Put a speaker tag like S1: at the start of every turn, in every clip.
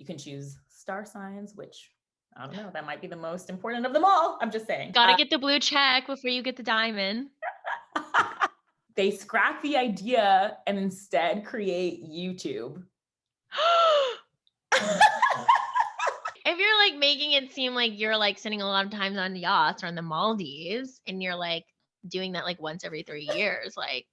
S1: can choose star signs, which I don't know, that might be the most important of them all. I'm just saying.
S2: Gotta get the blue check before you get the diamond.
S1: They scrap the idea and instead create YouTube.
S2: If you're like making it seem like you're like spending a lot of times on yachts or in the Maldives and you're like doing that like once every 3 years, like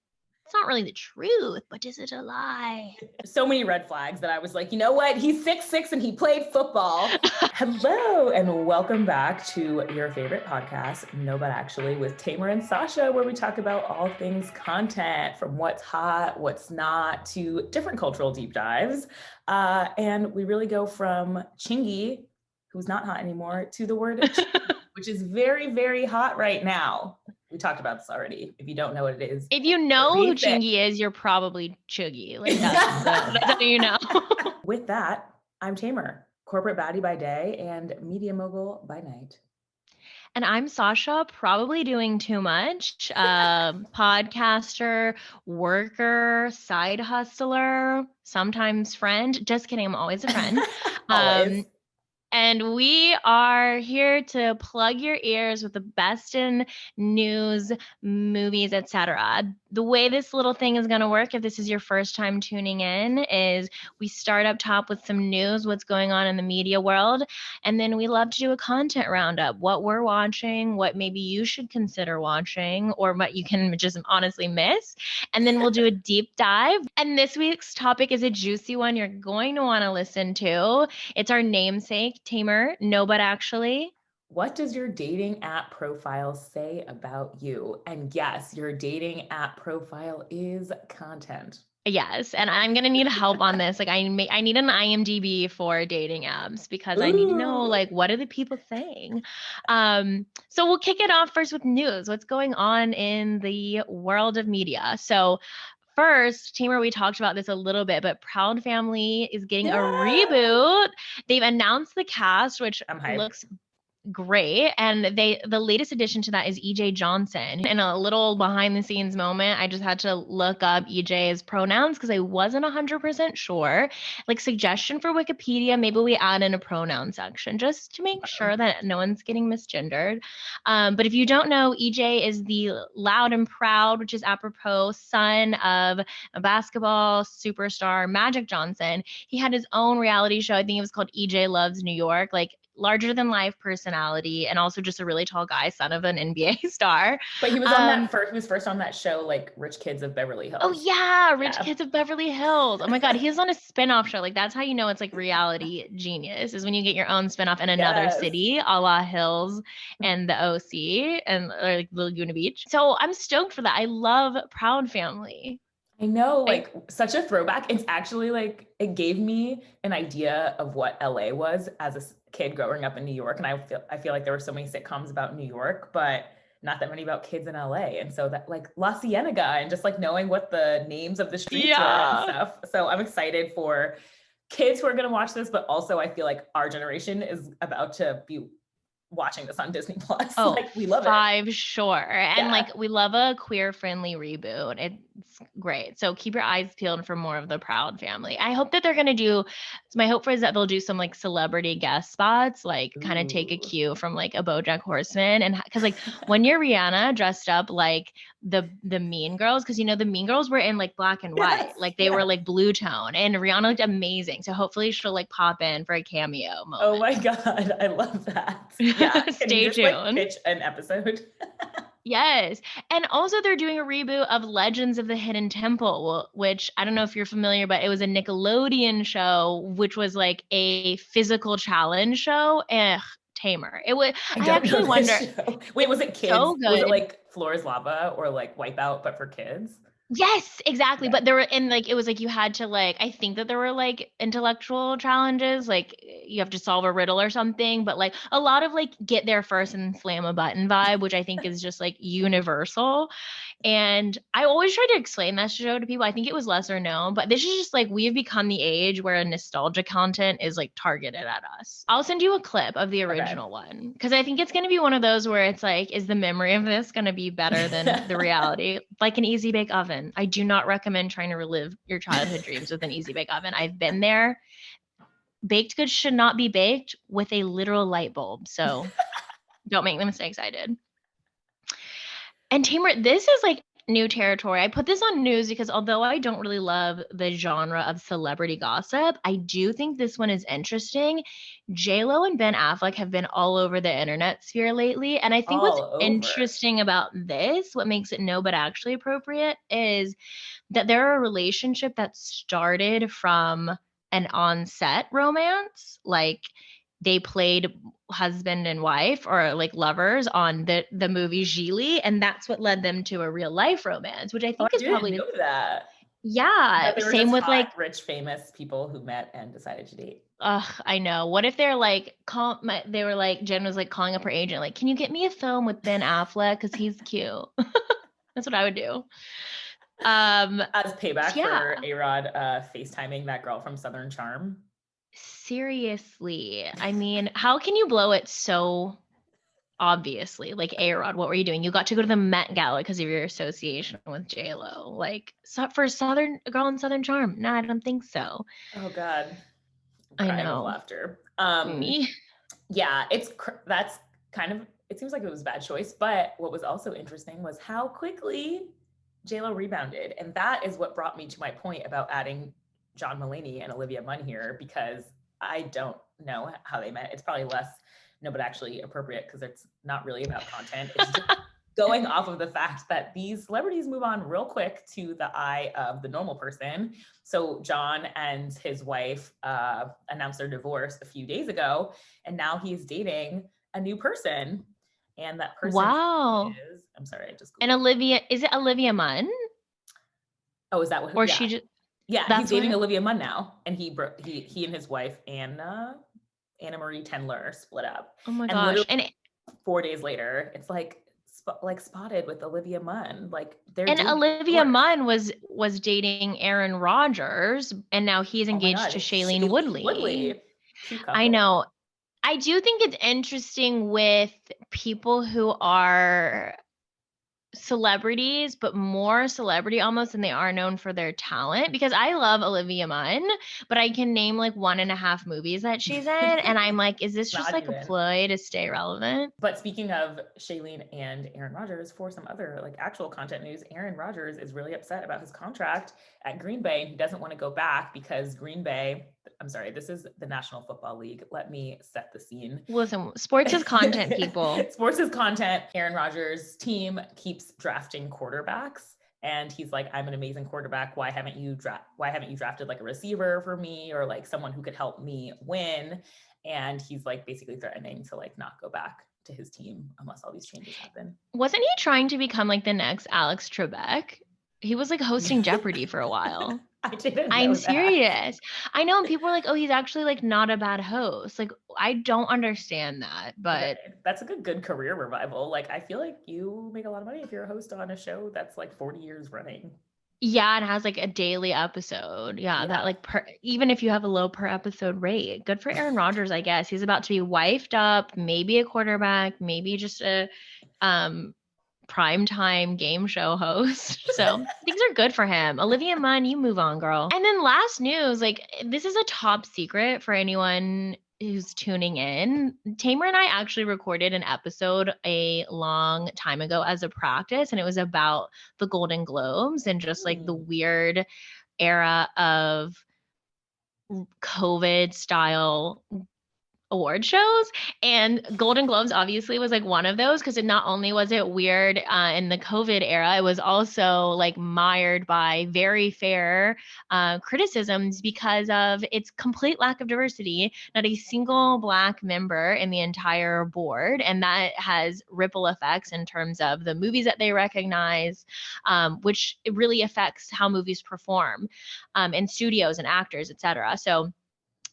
S2: it's not really the truth, but is it a lie?
S1: So many red flags that I was like, you know what? He's 6'6" and he played football. Hello, and welcome back to your favorite podcast, No But Actually, with Tamer and Sasha, where we talk about all things content, from what's hot, what's not, to different cultural deep dives. And we really go from Chingy, who's not hot anymore, to the word which is very, very hot right now. We talked about this already. If you don't know what it is.
S2: If you know who Chingy is, you're probably chuggy. Like that's how you know.
S1: With that, I'm Tamer, corporate baddie by day and media mogul by night.
S2: And I'm Sasha, probably doing too much. Podcaster, worker, side hustler, sometimes friend. Just kidding, I'm always a friend.
S1: Always.
S2: And we are here to plug your ears with the best in news, movies, etc. The way this little thing is going to work, if this is your first time tuning in, is we start up top with some news, what's going on in the media world, and then we love to do a content roundup, what we're watching, what maybe you should consider watching, or what you can just honestly miss. And then we'll do a deep dive. And this week's topic is a juicy one you're going to want to listen to. It's our namesake, Tamer, No But Actually.
S1: What does your dating app profile say about you? And yes, your dating app profile is content.
S2: Yes, and I'm gonna need help on this. Like, I need an IMDb for dating apps because I need to know, like, what are the people saying? So we'll kick it off first with news. What's going on in the world of media? So first, Tamer, we talked about this a little bit, but Proud Family is getting a reboot. They've announced the cast, which looks great. And the latest addition to that is EJ Johnson. In a little behind the scenes moment, I just had to look up EJ's pronouns because I wasn't 100% sure. Like, suggestion for Wikipedia, maybe we add in a pronoun section just to make sure that no one's getting misgendered. But if you don't know, EJ is the loud and proud, which is apropos, son of a basketball superstar, Magic Johnson. He had his own reality show. I think it was called EJ Loves New York. Like, larger than life personality, and also just a really tall guy, son of an NBA star.
S1: But he was on that first. He was first on that show, like Rich Kids of Beverly Hills.
S2: Oh yeah, Rich Kids of Beverly Hills. Oh my God, he's on a spinoff show. Like, that's how you know it's like reality genius, is when you get your own spinoff in another city, a la Hills and the OC and or like Laguna Beach. So I'm stoked for that. I love Proud Family.
S1: I know, like such a throwback. It's actually like, it gave me an idea of what LA was as a kid growing up in New York. And I feel like there were so many sitcoms about New York, but not that many about kids in LA. And so that, like, La Cienega, and just like knowing what the names of the streets were and stuff. So I'm excited for kids who are going to watch this, but also I feel like our generation is about to be watching this on Disney Plus.
S2: Oh,
S1: like, we love it.
S2: Sure. And like, we love a queer friendly reboot. It's great. So keep your eyes peeled for more of the Proud Family. I hope that they're going to do, my hope is that they'll do some like celebrity guest spots, like kind of take a cue from like a BoJack Horseman. And cause like when you're Rihanna dressed up like the Mean Girls, cause you know, the Mean Girls were in like black and white, like they were like blue tone, and Rihanna looked amazing. So hopefully she'll like pop in for a cameo moment.
S1: Oh my God. I love that. Yeah.
S2: Stay tuned.
S1: Like, pitch an episode.
S2: Yes. And also they're doing a reboot of Legends of the Hidden Temple, which I don't know if you're familiar, but it was a Nickelodeon show, which was like a physical challenge show. Tamer. It was, I actually wonder.
S1: Wait, was it kids? So good. Was it like Floor is Lava or like Wipeout, but for kids?
S2: Yes, exactly. Yeah. But there were, and like, it was like, you had to like, I think that there were like intellectual challenges, like you have to solve a riddle or something, but like a lot of like get there first and slam a button vibe, which I think is just like universal. And I always try to explain that show to people. I think it was lesser known, but this is just like, we've become the age where nostalgia content is like targeted at us. I'll send you a clip of the original one, because I think it's going to be one of those where it's like, is the memory of this going to be better than the reality? Like an Easy Bake Oven. I do not recommend trying to relive your childhood dreams with an Easy Bake Oven. I've been there. baked goods should not be baked with a literal light bulb. So don't make the mistakes I did. And Tamer, this is like new territory. I put this on news because although I don't really love the genre of celebrity gossip, I do think this one is interesting. J-Lo and Ben Affleck have been all over the internet sphere lately. And I think what's
S1: All over.
S2: interesting about this, what makes it no but actually appropriate, is that they're a relationship that started from an on-set romance. Like they played husband and wife or like lovers on the movie Gigli, and that's what led them to a real life romance, which I
S1: Oh,
S2: think
S1: I
S2: is
S1: didn't
S2: probably
S1: know that. That
S2: yeah.
S1: they were
S2: Same
S1: just
S2: with
S1: hot,
S2: like,
S1: rich, famous people who met and decided to date.
S2: I know. What if they're like, they were like, Jen was like calling up her agent, like, can you get me a film with Ben Affleck because he's cute? That's what I would do.
S1: As payback
S2: Yeah.
S1: for A-Rod FaceTiming that girl from Southern Charm.
S2: Seriously. I mean, how can you blow it so obviously? Like, A-Rod, what were you doing? You got to go to the Met Gala because of your association with J-Lo. Like, for a girl in Southern Charm. No, I don't think so.
S1: Oh God, I'm
S2: I
S1: crying with
S2: know.
S1: laughter.
S2: Me.
S1: Yeah, that's kind of, it seems like it was a bad choice, but what was also interesting was how quickly JLo rebounded. And that is what brought me to my point about adding John Mulaney and Olivia Munn here, because I don't know how they met. It's probably less, no, but actually appropriate because it's not really about content. It's just going off of the fact that these celebrities move on real quick to the eye of the normal person. So John and his wife announced their divorce a few days ago, and now he's dating a new person. And that person
S2: Wow.
S1: is, I'm sorry, I just
S2: And
S1: Googled.
S2: is it Olivia Munn?
S1: Oh, is that what?
S2: Or
S1: Yeah,
S2: she just,
S1: yeah. He's
S2: that's
S1: dating
S2: what?
S1: Olivia Munn now, and he and his wife Anna Marie Tendler split up,
S2: Oh my
S1: and literally
S2: gosh. And
S1: 4 days later, it's like spotted with Olivia Munn. Like they're
S2: And
S1: dating.
S2: Olivia Munn was dating Aaron Rodgers, and now he's
S1: Oh my
S2: engaged
S1: God,
S2: to Shailene
S1: Shailene
S2: Woodley.
S1: Woodley, cute
S2: I
S1: couple.
S2: know. I do think it's interesting with people who are celebrities, but more celebrity almost than they are known for their talent. Because I love Olivia Munn, but I can name like 1.5 movies that she's in. And I'm like, is this just
S1: Not
S2: like a
S1: even.
S2: ploy to stay relevant?
S1: But speaking of Shailene and Aaron Rodgers, for some other like actual content news, Aaron Rodgers is really upset about his contract at Green Bay, and he doesn't want to go back because Green Bay, I'm sorry, this is the National Football League. Let me set the scene.
S2: Listen, sports is content, people.
S1: Sports is content. Aaron Rodgers' team keeps drafting quarterbacks, and he's like, I'm an amazing quarterback. Why haven't you drafted like a receiver for me, or like someone who could help me win? And he's like basically threatening to like not go back to his team unless all these changes happen.
S2: Wasn't he trying to become like the next Alex Trebek? He was like hosting Jeopardy for a while.
S1: I didn't
S2: I'm
S1: know that.
S2: serious. I know, and people are like, "Oh, he's actually like not a bad host." Like, I don't understand that, but
S1: That's a good career revival. Like I feel like you make a lot of money if you're a host on a show that's like 40 years running.
S2: yeah, it has like a daily episode. Yeah, that
S1: Yeah.
S2: like even if you have a low per episode rate, good for Aaron Rodgers, I guess. He's about to be wifed up, maybe a quarterback, maybe just a um primetime game show host. So things are good for him. Olivia Munn, you move on, girl. And then last news, like this is a top secret for anyone who's tuning in. Tamer and I actually recorded an episode a long time ago as a practice, and it was about the Golden Globes and just like the weird era of COVID style award shows, and Golden Globes obviously was like one of those because it not only was it weird in the COVID era, it was also like mired by very fair criticisms because of its complete lack of diversity. Not a single Black member in the entire board, and that has ripple effects in terms of the movies that they recognize, which it really affects how movies perform in studios and actors, etc. So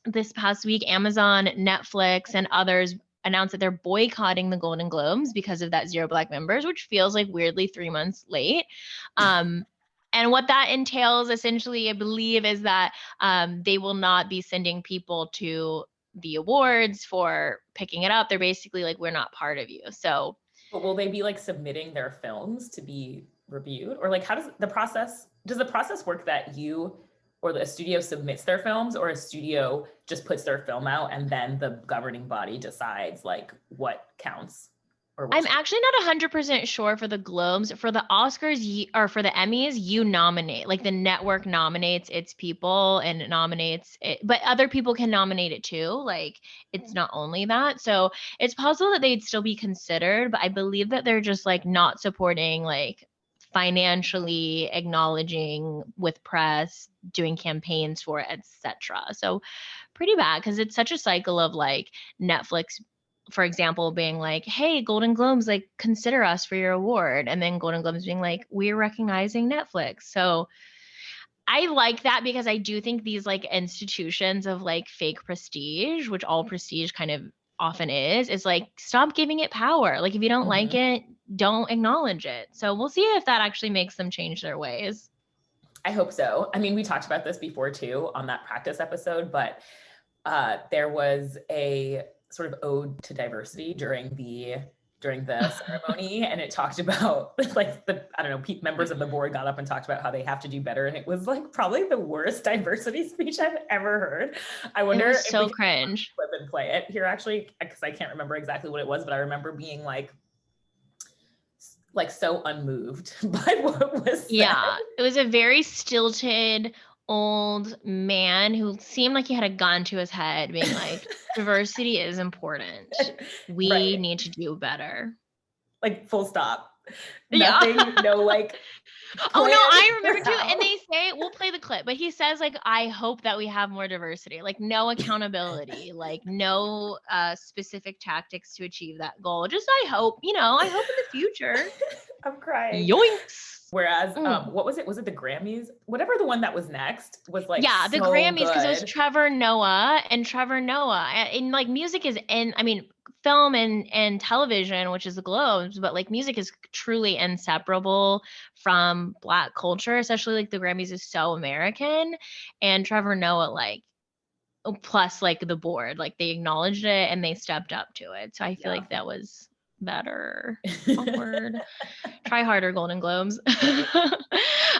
S2: this past week, Amazon, Netflix, and others announced that they're boycotting the Golden Globes because of that zero Black members, which feels like weirdly 3 months late. And what that entails, essentially, I believe, is that they will not be sending people to the awards for picking it up. They're basically like, we're not part of you. So,
S1: But will they be like submitting their films to be reviewed? Or like how does the process work that you or a studio submits their films, or a studio just puts their film out and then the governing body decides like what counts? Or
S2: I'm actually not 100% sure for the Globes. For the Oscars or for the Emmys, you nominate. Like the network nominates its people and it nominates it, but other people can nominate it too. Like it's not only that. So it's possible that they'd still be considered, but I believe that they're just like not supporting, like financially acknowledging with press, doing campaigns for it, etc. So pretty bad because it's such a cycle of like Netflix, for example, being like, hey, Golden Globes, like consider us for your award. And then Golden Globes being like, we're recognizing Netflix. So I like that because I do think these like institutions of like fake prestige, which all prestige kind of often is like, stop giving it power. Like if you don't like it, don't acknowledge it. So we'll see if that actually makes them change their ways.
S1: I hope so. I mean, we talked about this before too on that practice episode, but there was a sort of ode to diversity during the ceremony, and it talked about like I don't know, members of the board got up and talked about how they have to do better, and it was like probably the worst diversity speech I've ever heard. I wonder if
S2: so
S1: we can
S2: cringe.
S1: flip and play it here actually, because I can't remember exactly what it was, but I remember being like so unmoved by what was said.
S2: Yeah, it was a very stilted old man who seemed like he had a gun to his head, being like, diversity is important. We need to do better.
S1: Like full stop. Nothing, no like.
S2: Oh no, I remember too. And they say, we'll play the clip, but he says like, I hope that we have more diversity, like no accountability, like no specific tactics to achieve that goal. Just I hope in the future.
S1: I'm crying.
S2: Yoinks.
S1: Whereas, what was it? Was it the Grammys? Whatever the one that was next was like,
S2: yeah, the
S1: so
S2: Grammys, because it was
S1: good.
S2: Trevor Noah, and like music is film and television, which is the Globes, but like music is truly inseparable from Black culture, especially like the Grammys is so American, and Trevor Noah, like, plus like the board, like they acknowledged it and they stepped up to it. So I feel like that was better. Awkward. Try harder, Golden Globes.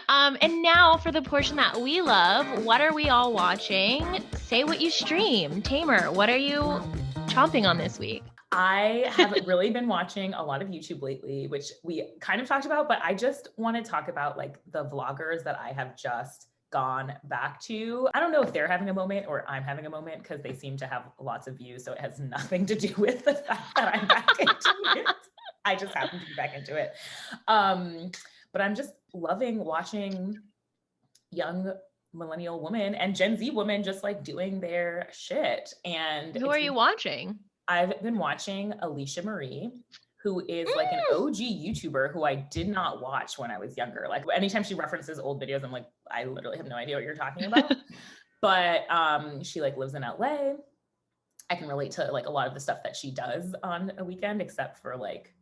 S2: And now for the portion that we love, what are we all watching? Say what you stream. Tamer, what are you chomping on this week?
S1: I have really been watching a lot of YouTube lately, which we kind of talked about, but I just want to talk about like the vloggers that I have just gone back to. I don't know if they're having a moment or I'm having a moment, because they seem to have lots of views. So it has nothing to do with the fact that I'm back into it. I just happen to be back into it. But I'm just loving watching young millennial women and Gen Z women just like doing their shit. And
S2: who are you watching?
S1: I've been watching Alicia Marie, who is like an OG YouTuber who I did not watch when I was younger. Like anytime she references old videos, I'm like, I literally have no idea what you're talking about. But she like lives in LA. I can relate to like a lot of the stuff that she does on a weekend, except for like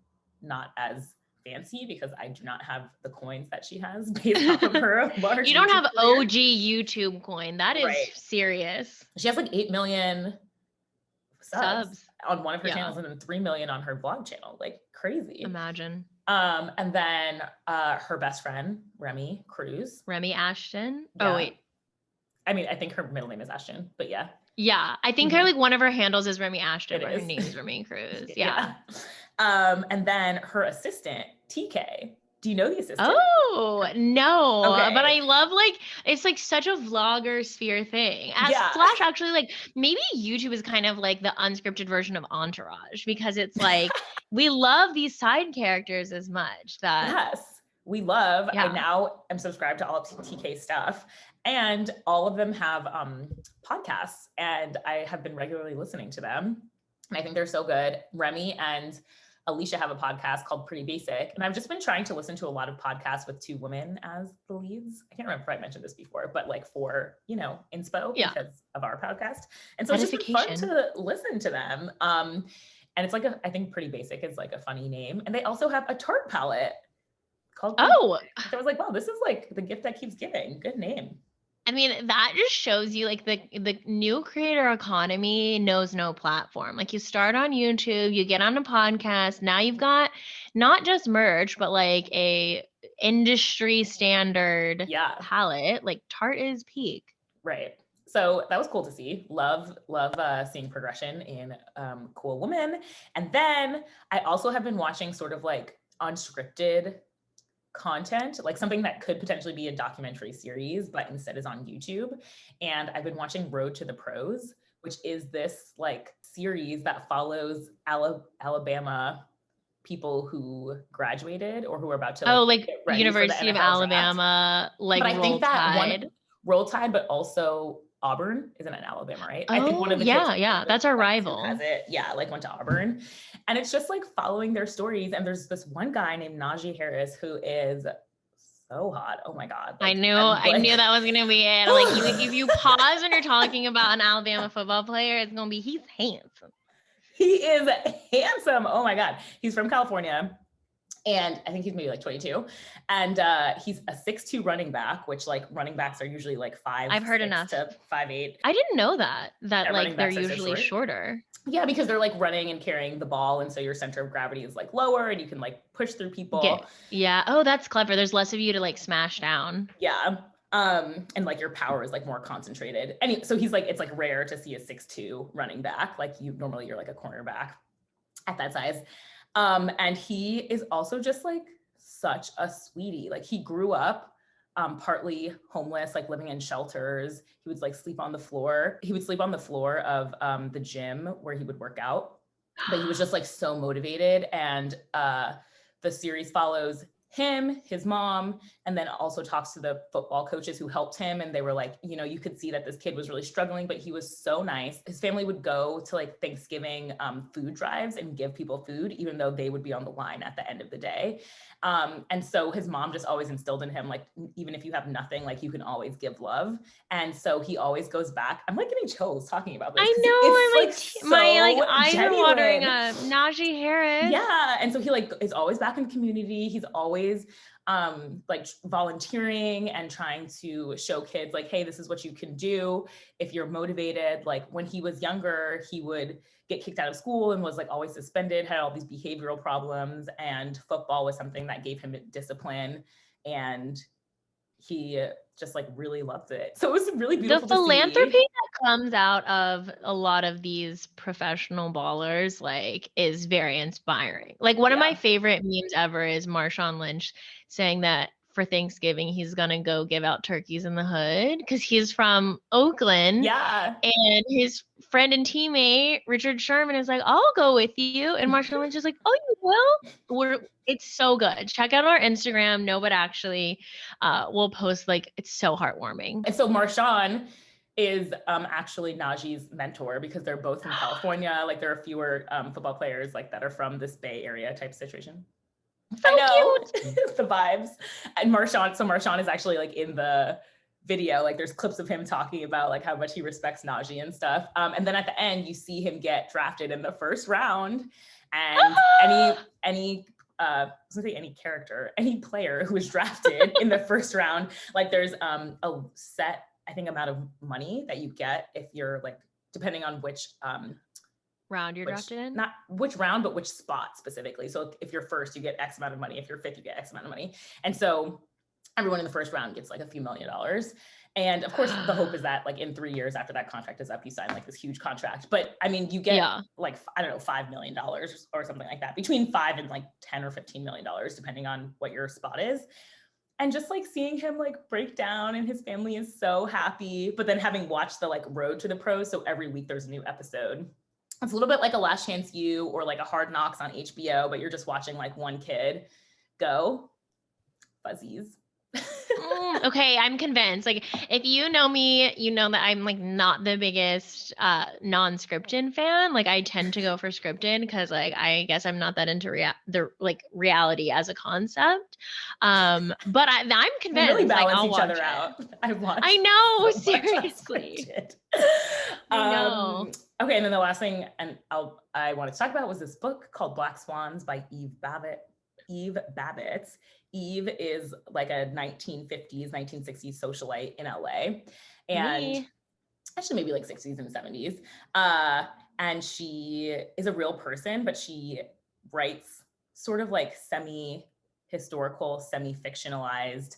S1: not as fancy, because I do not have the coins that she has based off of her large.
S2: You don't have OG YouTube coin. That is serious.
S1: She has like 8 million subs on one of her channels, and then 3 million on her vlog channel. Like crazy.
S2: Imagine.
S1: And then her best friend, Remy
S2: Ashton.
S1: Yeah.
S2: Oh wait.
S1: I mean, I think her middle name is Ashton, but yeah.
S2: Yeah. I think her like one of her handles is Remy Ashton, but her name is Remy Cruz. Yeah.
S1: And then her assistant, TK. Do you know the assistant?
S2: Oh, no. Okay. But I love like, it's like such a vlogger sphere thing. Slash actually like maybe YouTube is kind of like the unscripted version of Entourage, because it's like, we love these side characters as much that.
S1: Yes, we love. I now am subscribed to all of TK stuff, and all of them have podcasts, and I have been regularly listening to them. And I think they're so good. Remy and Alicia have a podcast called Pretty Basic. And I've just been trying to listen to a lot of podcasts with two women as the leads. I can't remember if I mentioned this before, but like for, inspo because of our podcast. And so it's just been fun to listen to them. And it's like, I think Pretty Basic is like a funny name. And they also have a tart palette called. So I was like, wow, this is like the gift that keeps giving. Good name.
S2: I mean, that just shows you like the new creator economy knows no platform. Like you start on YouTube, you get on a podcast. Now you've got not just merch, but like a industry standard
S1: Yeah.
S2: palette, like Tarte is peak.
S1: Right. So that was cool to see. Love seeing progression in cool women. And then I also have been watching sort of like unscripted content, like something that could potentially be a documentary series, but instead is on YouTube. And I've been watching Road to the Pros, which is this like series that follows Alabama people who graduated or who are about to
S2: Oh,
S1: like
S2: like
S1: get ready for the
S2: University of
S1: NFL draft.
S2: Alabama, like
S1: But I
S2: Roll
S1: think that
S2: Tide.
S1: one Roll Tide, but also Auburn isn't in Alabama, right? I think one
S2: Oh,
S1: of the kids
S2: yeah. That's our
S1: friends who
S2: rival.
S1: has it, yeah, like went to Auburn. And it's just like following their stories. And there's this one guy named Najee Harris who is so hot. Oh my God.
S2: I
S1: Like,
S2: knew
S1: I'm like,
S2: that was gonna be it. Like if you pause when you're talking about an Alabama football player, it's gonna be he's handsome.
S1: he is handsome. Oh my God. He's from California. And I think he's maybe like 22. And he's a 6'2" running back, which like running backs are usually like 5'6"
S2: I've heard enough
S1: to 5'8".
S2: I didn't know that
S1: Yeah,
S2: like they're
S1: running backs are so
S2: usually
S1: short.
S2: shorter.
S1: Yeah, because they're like running and carrying the ball. And so your center of gravity is like lower and you can like push through people.
S2: Yeah. Oh, that's clever. There's less of you to like smash down.
S1: Yeah. And like your power is like more concentrated. And so he's like, it's like rare to see a 6'2" running back. Like normally you're like a cornerback at that size. And he is also just like such a sweetie. Like he grew up partly homeless, like living in shelters. He would like sleep on the floor. He would sleep on the floor of the gym where he would work out. But he was just like so motivated. And the series follows him, his mom, and then also talks to the football coaches who helped him. And they were like, you know, you could see that this kid was really struggling, but he was so nice. His family would go to like Thanksgiving food drives and give people food, even though they would be on the line at the end of the day. And so his mom just always instilled in him, like, even if you have nothing, like you can always give love. And so he always goes back. I'm like getting chills talking about this.
S2: I know.
S1: It's like
S2: my like
S1: so
S2: eyes are
S1: genuine.
S2: watering up. Najee Harris.
S1: Yeah. And so he like is always back in the community. He's always like volunteering and trying to show kids like, hey, this is what you can do if you're motivated. Like when he was younger, he would get kicked out of school and was like always suspended, had all these behavioral problems, and football was something that gave him discipline, and he just like really loved it. So it was really beautiful
S2: The
S1: to
S2: philanthropy
S1: see.
S2: that comes out of a lot of these professional ballers like is very inspiring. Like one of my favorite memes ever is Marshawn Lynch saying that for Thanksgiving he's gonna go give out turkeys in the hood because he's from Oakland.
S1: Yeah.
S2: And his friend and teammate Richard Sherman is like, I'll go with you. And Marshawn Lynch is like, oh, you will? It's so good. Check out our Instagram. No, but actually, we'll post like it's so heartwarming.
S1: And so Marshawn is actually Najee's mentor because they're both from California. Like there are fewer football players like that are from this Bay Area type situation.
S2: So
S1: I know
S2: cute.
S1: the vibes. And Marshawn is actually like in the video, like there's clips of him talking about like how much he respects Najee and stuff. And then at the end, you see him get drafted in the first round. And any player who was drafted in the first round, like there's a set, I think, amount of money that you get if you're like, depending on which
S2: round you're drafted in?
S1: Not which round, but which spot specifically. So if you're first, you get X amount of money. If you're fifth, you get X amount of money. And so everyone in the first round gets like a few $1 million. And of course, the hope is that like in 3 years after that contract is up, you sign like this huge contract. But I mean, you get like, I don't know, $5 million or something like that, between 5 and like 10 or $15 million, depending on what your spot is. And just like seeing him like break down and his family is so happy, but then having watched the like Road to the Pros. So every week there's a new episode. It's a little bit like a Last Chance U or like a Hard Knocks on HBO, but you're just watching like one kid go. Fuzzies.
S2: Okay, I'm convinced. Like, if you know me, you know that I'm like not the biggest non-scripted fan. Like, I tend to go for scripted because, like, I guess I'm not that into reality as a concept. But I'm convinced.
S1: We really balance
S2: I'll
S1: each
S2: watch
S1: other
S2: it.
S1: out. I
S2: know,
S1: so
S2: seriously. I know.
S1: Okay, and then the last thing, and I wanted to talk about was this book called Black Swans by Eve Babbitt. Eve is like a 1950s, 1960s socialite in LA. And actually maybe like 60s and 70s. And she is a real person, but she writes sort of like historical, semi-fictionalized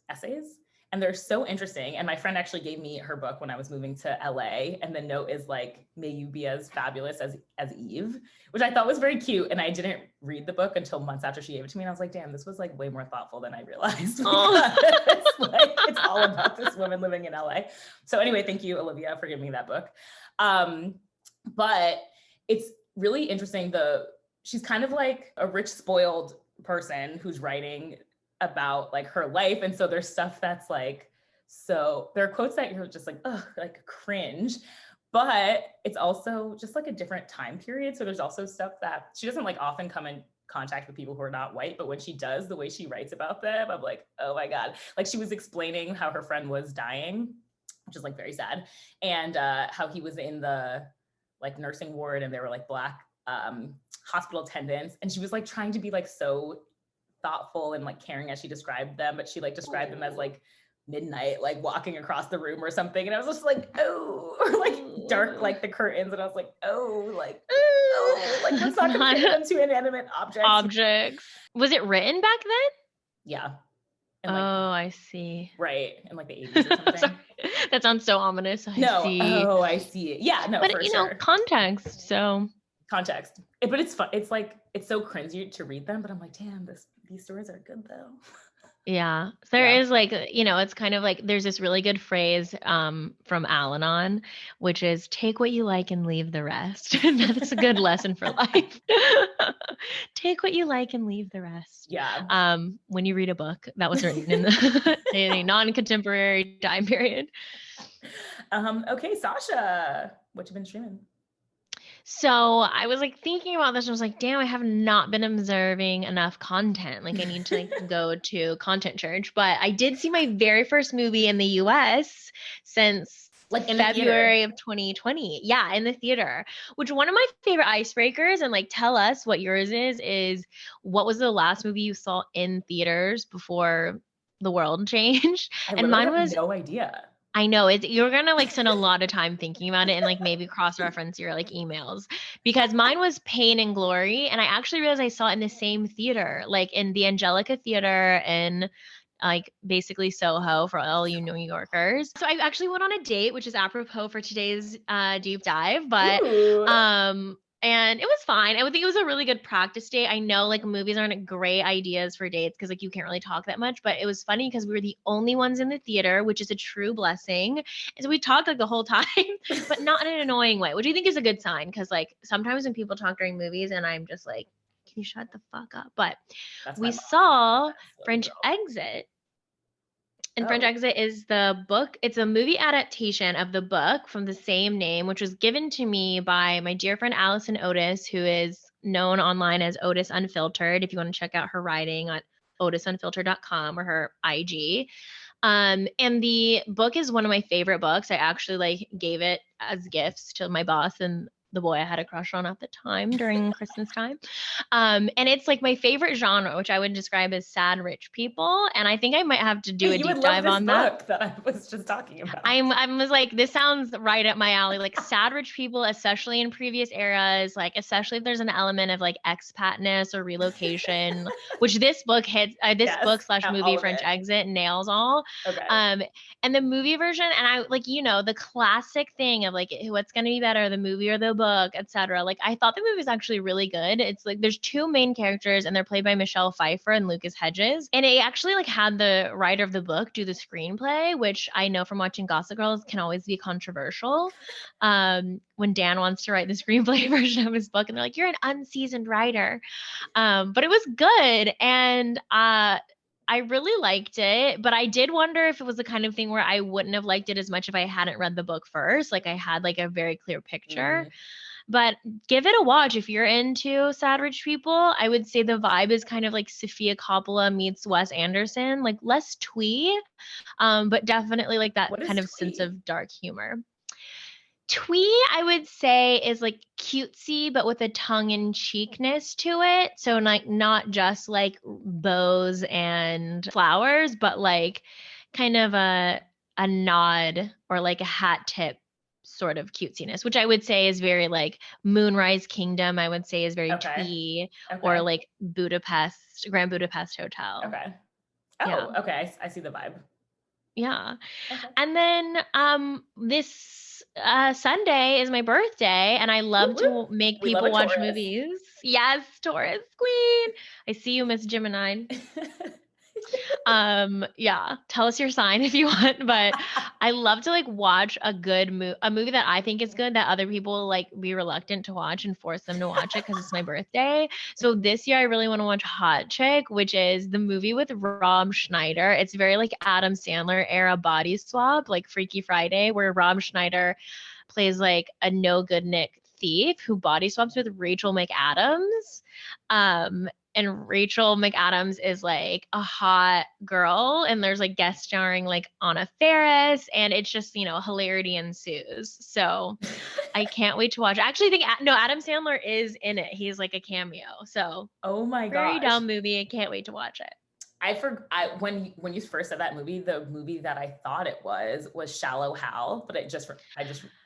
S1: essays. And they're so interesting. And my friend actually gave me her book when I was moving to LA. And the note is like, may you be as fabulous as Eve, which I thought was very cute. And I didn't read the book until months after she gave it to me. And I was like, damn, this was like way more thoughtful than I realized. It's all about this woman living in LA. So anyway, thank you, Olivia, for giving me that book. But it's really interesting. She's kind of like a rich, spoiled person who's writing about like her life. And so there's stuff that's like, so there are quotes that you're just like, ugh, like cringe, but it's also just like a different time period. So there's also stuff that she doesn't like often come in contact with people who are not white, but when she does, the way she writes about them, I'm like, oh my God. Like she was explaining how her friend was dying, which is like very sad. And how he was in the like nursing ward and there were like Black hospital attendants. And she was like trying to be like so thoughtful and like caring as she described them, but she like described them as like midnight, like walking across the room or something. And I was just like, oh, or like dark, like the curtains. And I was like, oh, like let's not compare them to inanimate objects.
S2: Was it written back then?
S1: Yeah.
S2: And like, oh, I see.
S1: Right. In like the 80s or something.
S2: That sounds so ominous.
S1: I see. Yeah, no,
S2: but
S1: for
S2: you
S1: sure.
S2: know, context.
S1: But it's fun. It's like, it's so cringy to read them, but I'm like, damn, these stories are good though.
S2: Yeah. There is like, you know, it's kind of like, there's this really good phrase from Al-Anon, which is take what you like and leave the rest. And that's a good lesson for life. Take what you like and leave the rest.
S1: Yeah.
S2: When you read a book that was written in a non-contemporary time period.
S1: Okay, Sasha, what you been streaming?
S2: So I was like thinking about this and I was like, damn, I have not been observing enough content. Like I need to like go to content church, but I did see my very first movie in the US since like in February of 2020. Yeah. In the theater, which one of my favorite icebreakers, and like, tell us what yours is what was the last movie you saw in theaters before the world changed?
S1: And mine was no idea.
S2: I know you're going to like spend a lot of time thinking about it and like maybe cross-reference your like emails, because mine was Pain and Glory. And I actually realized I saw it in the same theater, like in the Angelica Theater in like basically Soho for all you New Yorkers. So I actually went on a date, which is apropos for today's deep dive, but and it was fine. I would think it was a really good practice date. I know like movies aren't great ideas for dates because like you can't really talk that much, but it was funny because we were the only ones in the theater, which is a true blessing. And so we talked like the whole time, but not in an annoying way, which I think is a good sign. Cause like sometimes when people talk during movies and I'm just like, can you shut the fuck up? But we saw French Exit. And French Exit is the book. It's a movie adaptation of the book from the same name, which was given to me by my dear friend Allison Otis, who is known online as Otis Unfiltered. If you want to check out her writing on otisunfiltered.com or her IG. And the book is one of my favorite books. I actually like gave it as gifts to my boss and the boy I had a crush on at the time during Christmas time. And it's like my favorite genre, which I would describe as sad rich people. And I think I might have to do a deep dive on that.
S1: That I was just talking about.
S2: I was like, this sounds right up my alley. Like sad rich people, especially in previous eras, like especially if there's an element of like expatness or relocation, which this book hits. Book/movie French Exit nails all.
S1: Okay.
S2: And the movie version, and I like, you know, the classic thing of like, what's going to be better, the movie or the book, etc. Like I thought the movie was actually really good. It's like there's two main characters and they're played by Michelle Pfeiffer and Lucas Hedges. And it actually like had the writer of the book do the screenplay, which I know from watching Gossip Girls can always be controversial. When Dan wants to write the screenplay version of his book and they're like, you're an unseasoned writer. But it was good. And I really liked it, but I did wonder if it was the kind of thing where I wouldn't have liked it as much if I hadn't read the book first. Like I had like a very clear picture, but give it a watch. If you're into sad rich people, I would say the vibe is kind of like Sofia Coppola meets Wes Anderson, like less twee, but definitely like that kind of sense of dark humor. Twee, I would say, is like cutesy, but with a tongue-in-cheekness to it. So like not just like bows and flowers, but like kind of a nod or like a hat tip sort of cutesiness, which I would say is very like Moonrise Kingdom, I would say is very
S1: Okay.
S2: twee, or
S1: Okay.
S2: like Grand Budapest Hotel.
S1: Okay.
S2: Yeah.
S1: Oh, okay. I see the vibe.
S2: Yeah.
S1: Okay.
S2: And then this Sunday is my birthday, and I
S1: Woo
S2: love
S1: woo.
S2: to make
S1: We love a
S2: people watch
S1: Taurus.
S2: movies. Yes, Taurus Queen. I see you, Miss Gemini. Yeah, tell us your sign if you want, but I love to like watch a movie that I think is good that other people like be reluctant to watch and force them to watch it because it's my birthday. So this year I really want to watch Hot Chick, which is the movie with Rob Schneider. It's very like Adam Sandler era body swap, like Freaky Friday, where Rob Schneider plays like a no good Nick thief who body swaps with Rachel McAdams. And Rachel McAdams is like a hot girl, and there's like guest starring like Anna Faris, and it's just, you know, hilarity ensues. So I can't wait to watch. I actually think no, Adam Sandler is in it. He's like a cameo. So
S1: Oh my
S2: very
S1: gosh.
S2: dumb movie. I can't wait to watch it.
S1: When you first said that movie, the movie that I thought it was Shallow Hal, but I just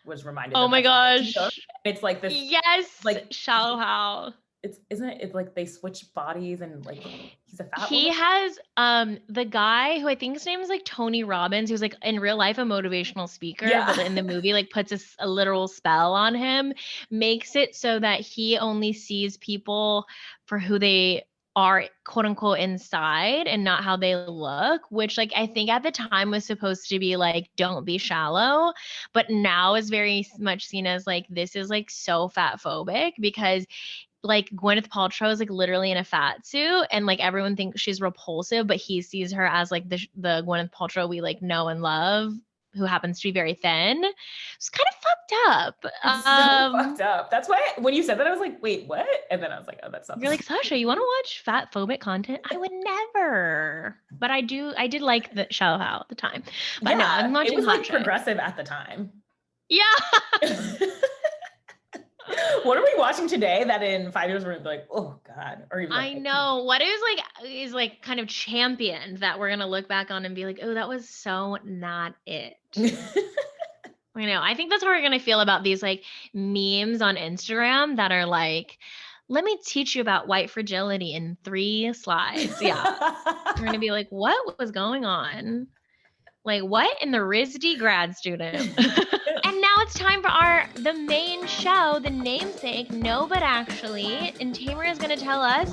S1: was reminded.
S2: Oh
S1: of
S2: my
S1: that song.
S2: gosh.
S1: It's like this.
S2: Yes,
S1: Like
S2: Shallow Hal.
S1: Isn't it? It's like they switch bodies and like he's a fat
S2: He
S1: woman.
S2: has the guy who I think his name is like Tony Robbins, who's like in real life a motivational speaker,
S1: Yeah.
S2: but in the movie like puts a literal spell on him, makes it so that he only sees people for who they are, quote unquote, inside and not how they look, which like I think at the time was supposed to be like don't be shallow, but now is very much seen as like this is like so fat phobic because like Gwyneth Paltrow is like literally in a fat suit and like everyone thinks she's repulsive, but he sees her as like the Gwyneth Paltrow we like know and love, who happens to be very thin. It's kind of fucked up.
S1: It's so fucked up. That's why when you said that, I was like, wait, what? And then I was like, oh, that's not.
S2: You're like, Sasha, you want to watch fat phobic content? I would never. But I did like the Shallow Hal at the time. But no, I'm watching
S1: it was
S2: Hot
S1: like
S2: Chick.
S1: progressive at the time.
S2: Yeah.
S1: What are we watching today that in 5 years we're gonna be like, oh God, or even
S2: I know what is like kind of championed that we're gonna look back on and be like, oh, that was so not it. I know. I think that's how we're gonna feel about these like memes on Instagram that are like, let me teach you about white fragility in 3 slides. Yeah. We're gonna be like, what was going on? Like, what in the RISD grad student? And now it's time for the main show, the namesake, No But Actually. And Tamer is going to tell us,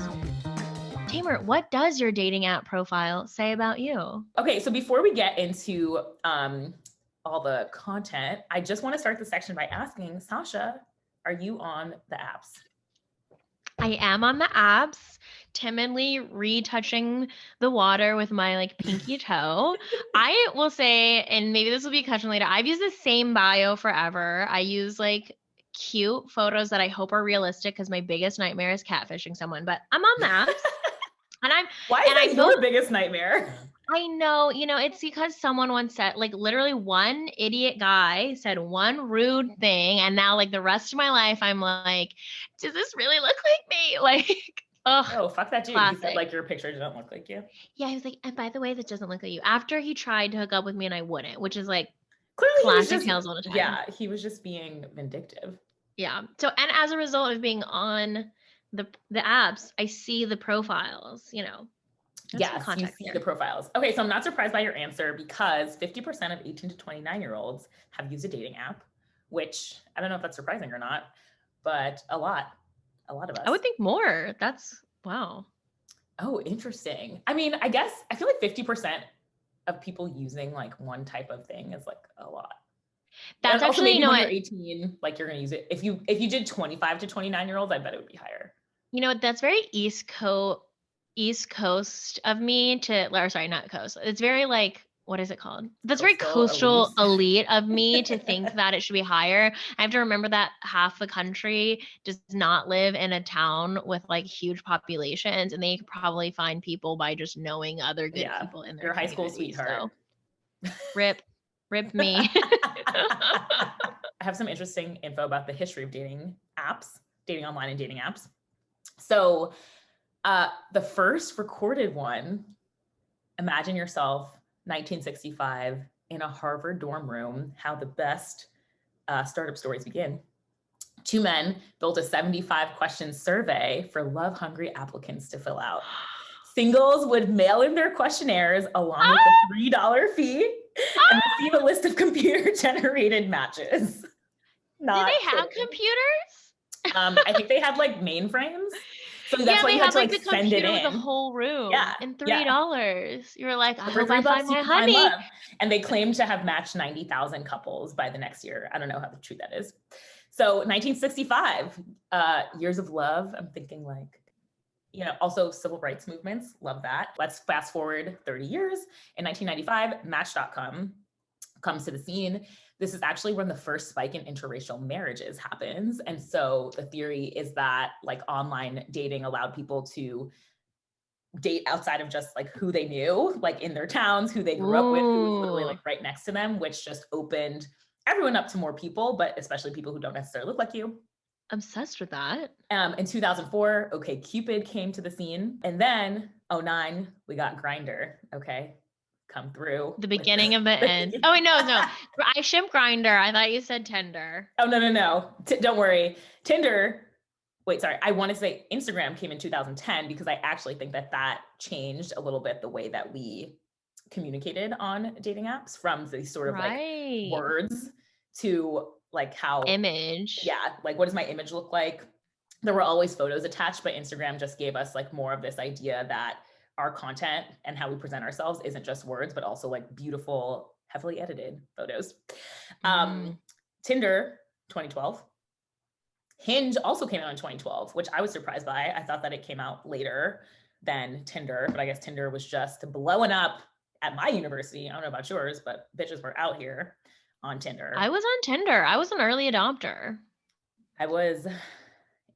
S2: Tamer, what does your dating app profile say about you?
S1: Okay, so before we get into all the content, I just want to start the section by asking, Sasha, are you on the apps?
S2: I am on the apps, timidly retouching the water with my like pinky toe. I will say, and maybe this will be a question later, I've used the same bio forever. I use like cute photos that I hope are realistic because my biggest nightmare is catfishing someone, but I'm on the apps. And
S1: Why is that your biggest nightmare?
S2: I know, it's because someone once said, like, literally one idiot guy said one rude thing, and now, like, the rest of my life, I'm like, does this really look like me? Like,
S1: oh, fuck that dude.
S2: Classic.
S1: He said, like, your picture doesn't look like you.
S2: Yeah, he was like, and by the way, this doesn't look like you. After he tried to hook up with me and I wouldn't, which is like
S1: clearly
S2: classic tales all the time.
S1: Yeah, he was just being vindictive.
S2: Yeah. So, and as a result of being on the apps, I see the profiles,
S1: Yes, you see the profiles. Okay, so I'm not surprised by your answer because 50% of 18 to 29-year-olds have used a dating app, which I don't know if that's surprising or not, but a lot of us.
S2: I would think more. That's wow.
S1: Oh, interesting. I mean, I guess I feel like 50% of people using like one type of thing is like a lot.
S2: That's actually,
S1: maybe when you're 18, like you're gonna use it. If you did 25 to 29-year-olds, I bet it would be higher. That's
S2: very East Coast of me not coast. It's very like, what is it called? That's very coastal elite of me to think that it should be higher. I have to remember that half the country does not live in a town with like huge populations, and they could probably find people by just knowing other good people in their
S1: high school sweetheart.
S2: So. Rip me.
S1: I have some interesting info about the history of dating online and dating apps. So the first recorded one, imagine yourself 1965 in a Harvard dorm room, how the best startup stories begin. Two men built a 75-question survey for love-hungry applicants to fill out. Singles would mail in their questionnaires along with a $3 fee and receive a list of computer-generated matches.
S2: Did
S1: Not
S2: they have
S1: kidding.
S2: computers?
S1: I think they had like mainframes. So that's
S2: Yeah,
S1: why
S2: they
S1: you had
S2: had
S1: to
S2: like
S1: like
S2: the
S1: send it
S2: computer with the
S1: in.
S2: whole room.
S1: Yeah,
S2: And
S1: yeah.
S2: $3. You were like, I
S1: For
S2: hope I
S1: $3
S2: find
S1: you
S2: my
S1: can find
S2: honey.
S1: love. And they claimed to have matched 90,000 couples by the next year. I don't know how true that is. So 1965, years of love. I'm thinking like, you know, also civil rights movements. Love that. Let's fast forward 30 years. In 1995, Match.com comes to the scene. This is actually when the first spike in interracial marriages happens. And so the theory is that like online dating allowed people to date outside of just like who they knew, like in their towns, who they grew up with, who was literally like right next to them, which just opened everyone up to more people, but especially people who don't necessarily look like you.
S2: Obsessed with that.
S1: In 2004, okay, Cupid came to the scene. And then 2009, we got Grindr, okay, come through.
S2: The beginning of the end. Oh, wait, no. I ship Grindr. I thought you said Tinder.
S1: Oh, no. Don't worry. Tinder, wait, sorry. I want to say Instagram came in 2010 because I actually think that changed a little bit the way that we communicated on dating apps from these sort of like words to like how
S2: image.
S1: Yeah. Like, what does my image look like? There were always photos attached, but Instagram just gave us like more of this idea that our content and how we present ourselves isn't just words, but also like beautiful, heavily edited photos. Tinder, 2012. Hinge also came out in 2012, which I was surprised by. I thought that it came out later than Tinder, but I guess Tinder was just blowing up at my university. I don't know about yours, but bitches were out here on Tinder.
S2: I was on Tinder. I was an early adopter.
S1: I was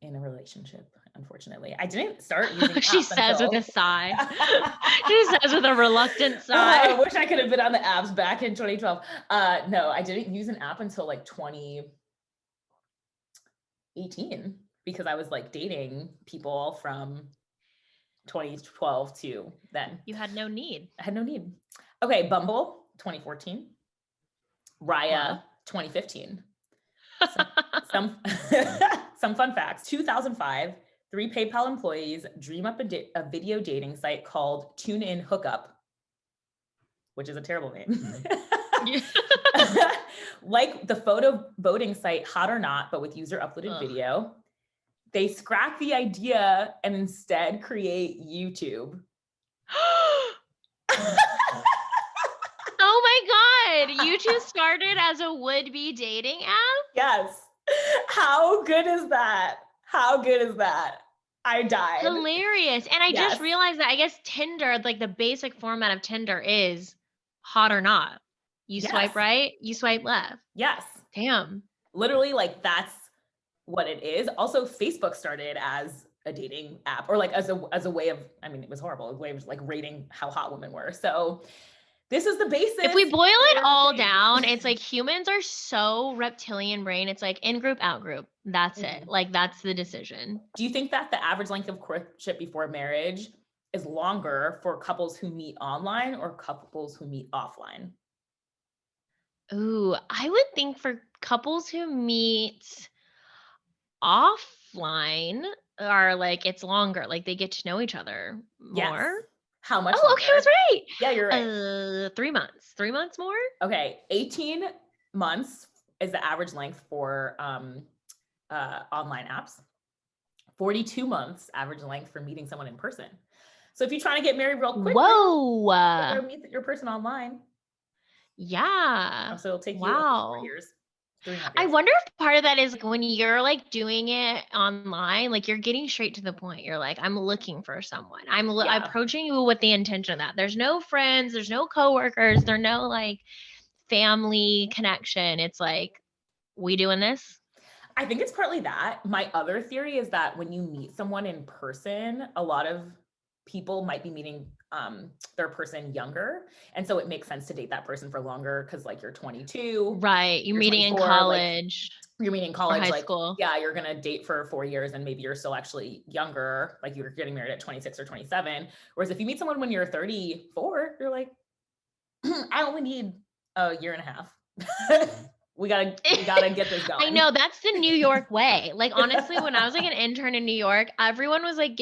S1: in a relationship, unfortunately. I didn't start using apps
S2: She says
S1: until...
S2: with a sigh. She says with a reluctant sigh.
S1: I wish I could have been on the apps back in 2012. No, I didn't use an app until like 2018 because I was like dating people from 2012 to then.
S2: You had no need.
S1: I had no need. Okay, Bumble, 2014. Raya, 2015. Some fun facts. 2005, 3 PayPal employees dream up a video dating site called TuneIn Hookup, which is a terrible name. Like the photo voting site Hot or Not, but with user uploaded video. They scrap the idea and instead create YouTube.
S2: Oh my God. YouTube started as a would-be dating app?
S1: Yes. How good is that? How good is that? I died.
S2: Hilarious. And I just realized that I guess Tinder, like the basic format of Tinder is hot or not. You swipe right, you swipe left.
S1: Yes.
S2: Damn.
S1: Literally, like that's what it is. Also, Facebook started as a dating app or like as a way of, I mean, it was horrible, a way of like rating how hot women were. So this is the basis.
S2: If we boil it all down, it's like humans are so reptilian brain. It's like in group, out group. That's it. Like that's the decision.
S1: Do you think that the average length of courtship before marriage is longer for couples who meet online or couples who meet offline?
S2: Ooh, I would think for couples who meet offline are like, it's longer. Like they get to know each other more.
S1: Yes. How much?
S2: Oh, okay, I was right.
S1: Yeah, you're right.
S2: 3 months. 3 months more?
S1: Okay, 18 months is the average length for online apps. 42 months average length for meeting someone in person. So if you're trying to get married real quick, you meet your person online.
S2: Yeah.
S1: So it'll take you 4 years.
S2: I wonder if part of that is like when you're like doing it online, like you're getting straight to the point. You're like, I'm looking for someone. I'm approaching you with the intention of that. There's no friends, there's no coworkers, there's no like family connection. It's like, we doing this?
S1: I think it's partly that. My other theory is that when you meet someone in person, a lot of people might be meeting their person younger. And so it makes sense to date that person for longer because like you're 22.
S2: Right. You're meeting in college.
S1: Like, you're meeting in college.
S2: High school.
S1: Yeah, you're going to date for 4 years and maybe you're still actually younger. Like you're getting married at 26 or 27. Whereas if you meet someone when you're 34, you're like, I only need a year and a half. We gotta get this going.
S2: I know, that's the New York way. Like, honestly, when I was like an intern in New York, everyone was like,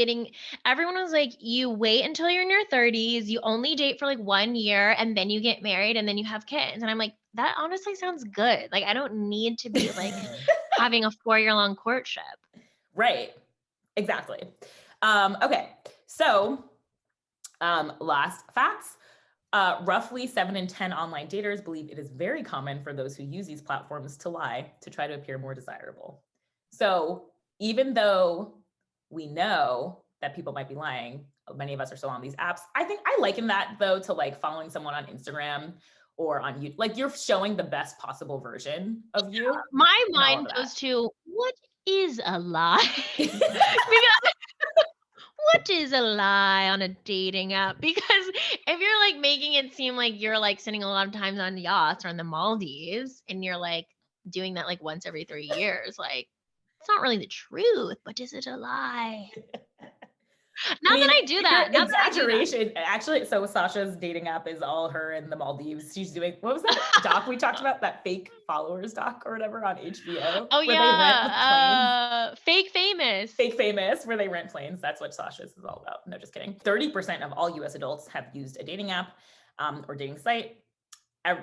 S2: you wait until you're in your 30s, you only date for like 1 year, and then you get married and then you have kids. And I'm like, that honestly sounds good. Like, I don't need to be like having a 4-year-long courtship.
S1: Right. Exactly. Okay. So, last facts. Roughly 7 in 10 online daters believe it is very common for those who use these platforms to lie to try to appear more desirable. So even though we know that people might be lying, many of us are still on these apps. I think I liken that though to like following someone on Instagram or on YouTube. Like you're showing the best possible version of you.
S2: My mind goes to, what is a lie? Because what is a lie on a dating app? Because if you're like making it seem like you're like sitting a lot of times on yachts or on the Maldives and you're like doing that like once every 3 years, like it's not really the truth, but is it a lie? Not that I do that. Not
S1: exaggeration. Actually, so Sasha's dating app is all her in the Maldives. She's doing, what was that doc we talked about? That fake followers doc or whatever on HBO.
S2: Oh yeah, Fake Famous.
S1: Fake Famous, where they rent planes. That's what Sasha's is all about. No, just kidding. 30% of all US adults have used a dating app or dating site.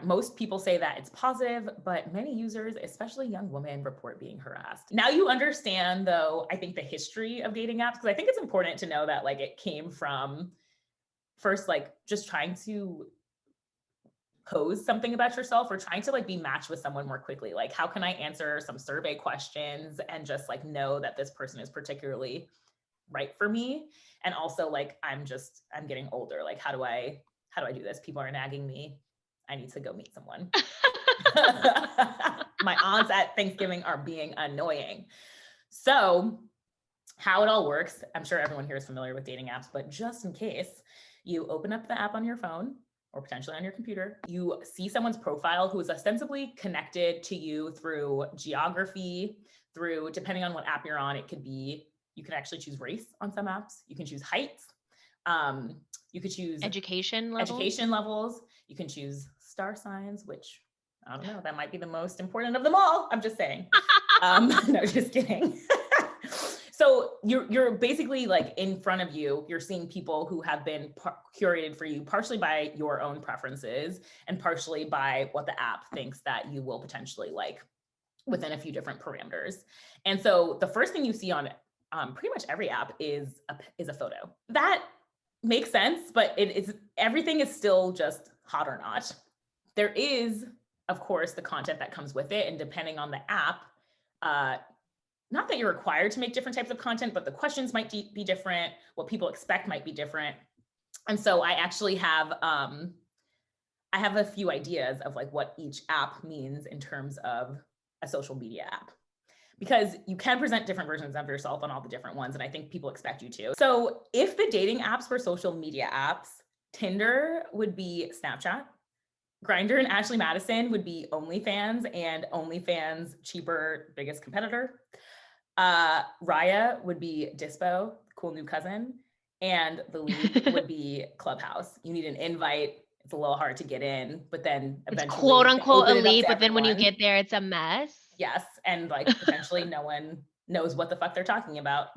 S1: Most people say that it's positive, but many users, especially young women, report being harassed. Now you understand, though, I think the history of dating apps, because I think it's important to know that like it came from first, like just trying to pose something about yourself or trying to like be matched with someone more quickly. Like, how can I answer some survey questions and just like know that this person is particularly right for me? And also like, I'm getting older. Like, how do I do this? People are nagging me. I need to go meet someone. My aunts at Thanksgiving are being annoying. So how it all works, I'm sure everyone here is familiar with dating apps, but just in case, you open up the app on your phone or potentially on your computer, you see someone's profile who is ostensibly connected to you through geography, through, depending on what app you're on, it could be, you can actually choose race on some apps. You can choose height. You could choose
S2: education levels.
S1: You can choose star signs, which I don't know, that might be the most important of them all. I'm just saying. No, just kidding. So you're basically like in front of you, you're seeing people who have been curated for you, partially by your own preferences and partially by what the app thinks that you will potentially like within a few different parameters. And so the first thing you see on pretty much every app is a photo. That makes sense, but everything is still just hot or not. There is, of course, the content that comes with it, and depending on the app, not that you're required to make different types of content, but the questions might be different. What people expect might be different. And so I actually have a few ideas of like what each app means in terms of a social media app, because you can present different versions of yourself on all the different ones. And I think people expect you to. So if the dating apps were social media apps, Tinder would be Snapchat. Grindr and Ashley Madison would be OnlyFans, and OnlyFans' cheaper, biggest competitor. Raya would be Dispo, cool new cousin. And the League would be Clubhouse. You need an invite. It's a little hard to get in, but then eventually
S2: it's quote unquote elite, but then when you get there, it's a mess.
S1: Yes. And like potentially no one knows what the fuck they're talking about.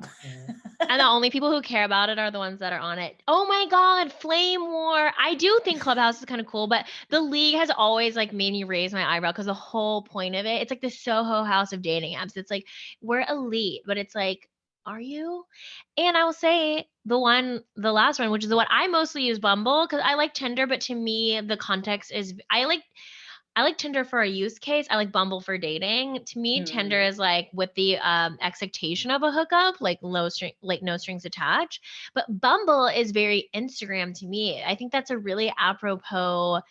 S2: And the only people who care about it are the ones that are on it. Oh my God, Flame War. I do think Clubhouse is kind of cool, but the League has always like made me raise my eyebrow because the whole point of it, it's like the Soho House of dating apps. It's like, we're elite, but it's like, are you? And I will say the last one, which is the one I mostly use, Bumble, because I like Tinder, but to me, the context is, I like Tinder for a use case. I like Bumble for dating. To me, Tinder is like with the expectation of a hookup, like no strings attached. But Bumble is very Instagram to me. I think that's a really apropos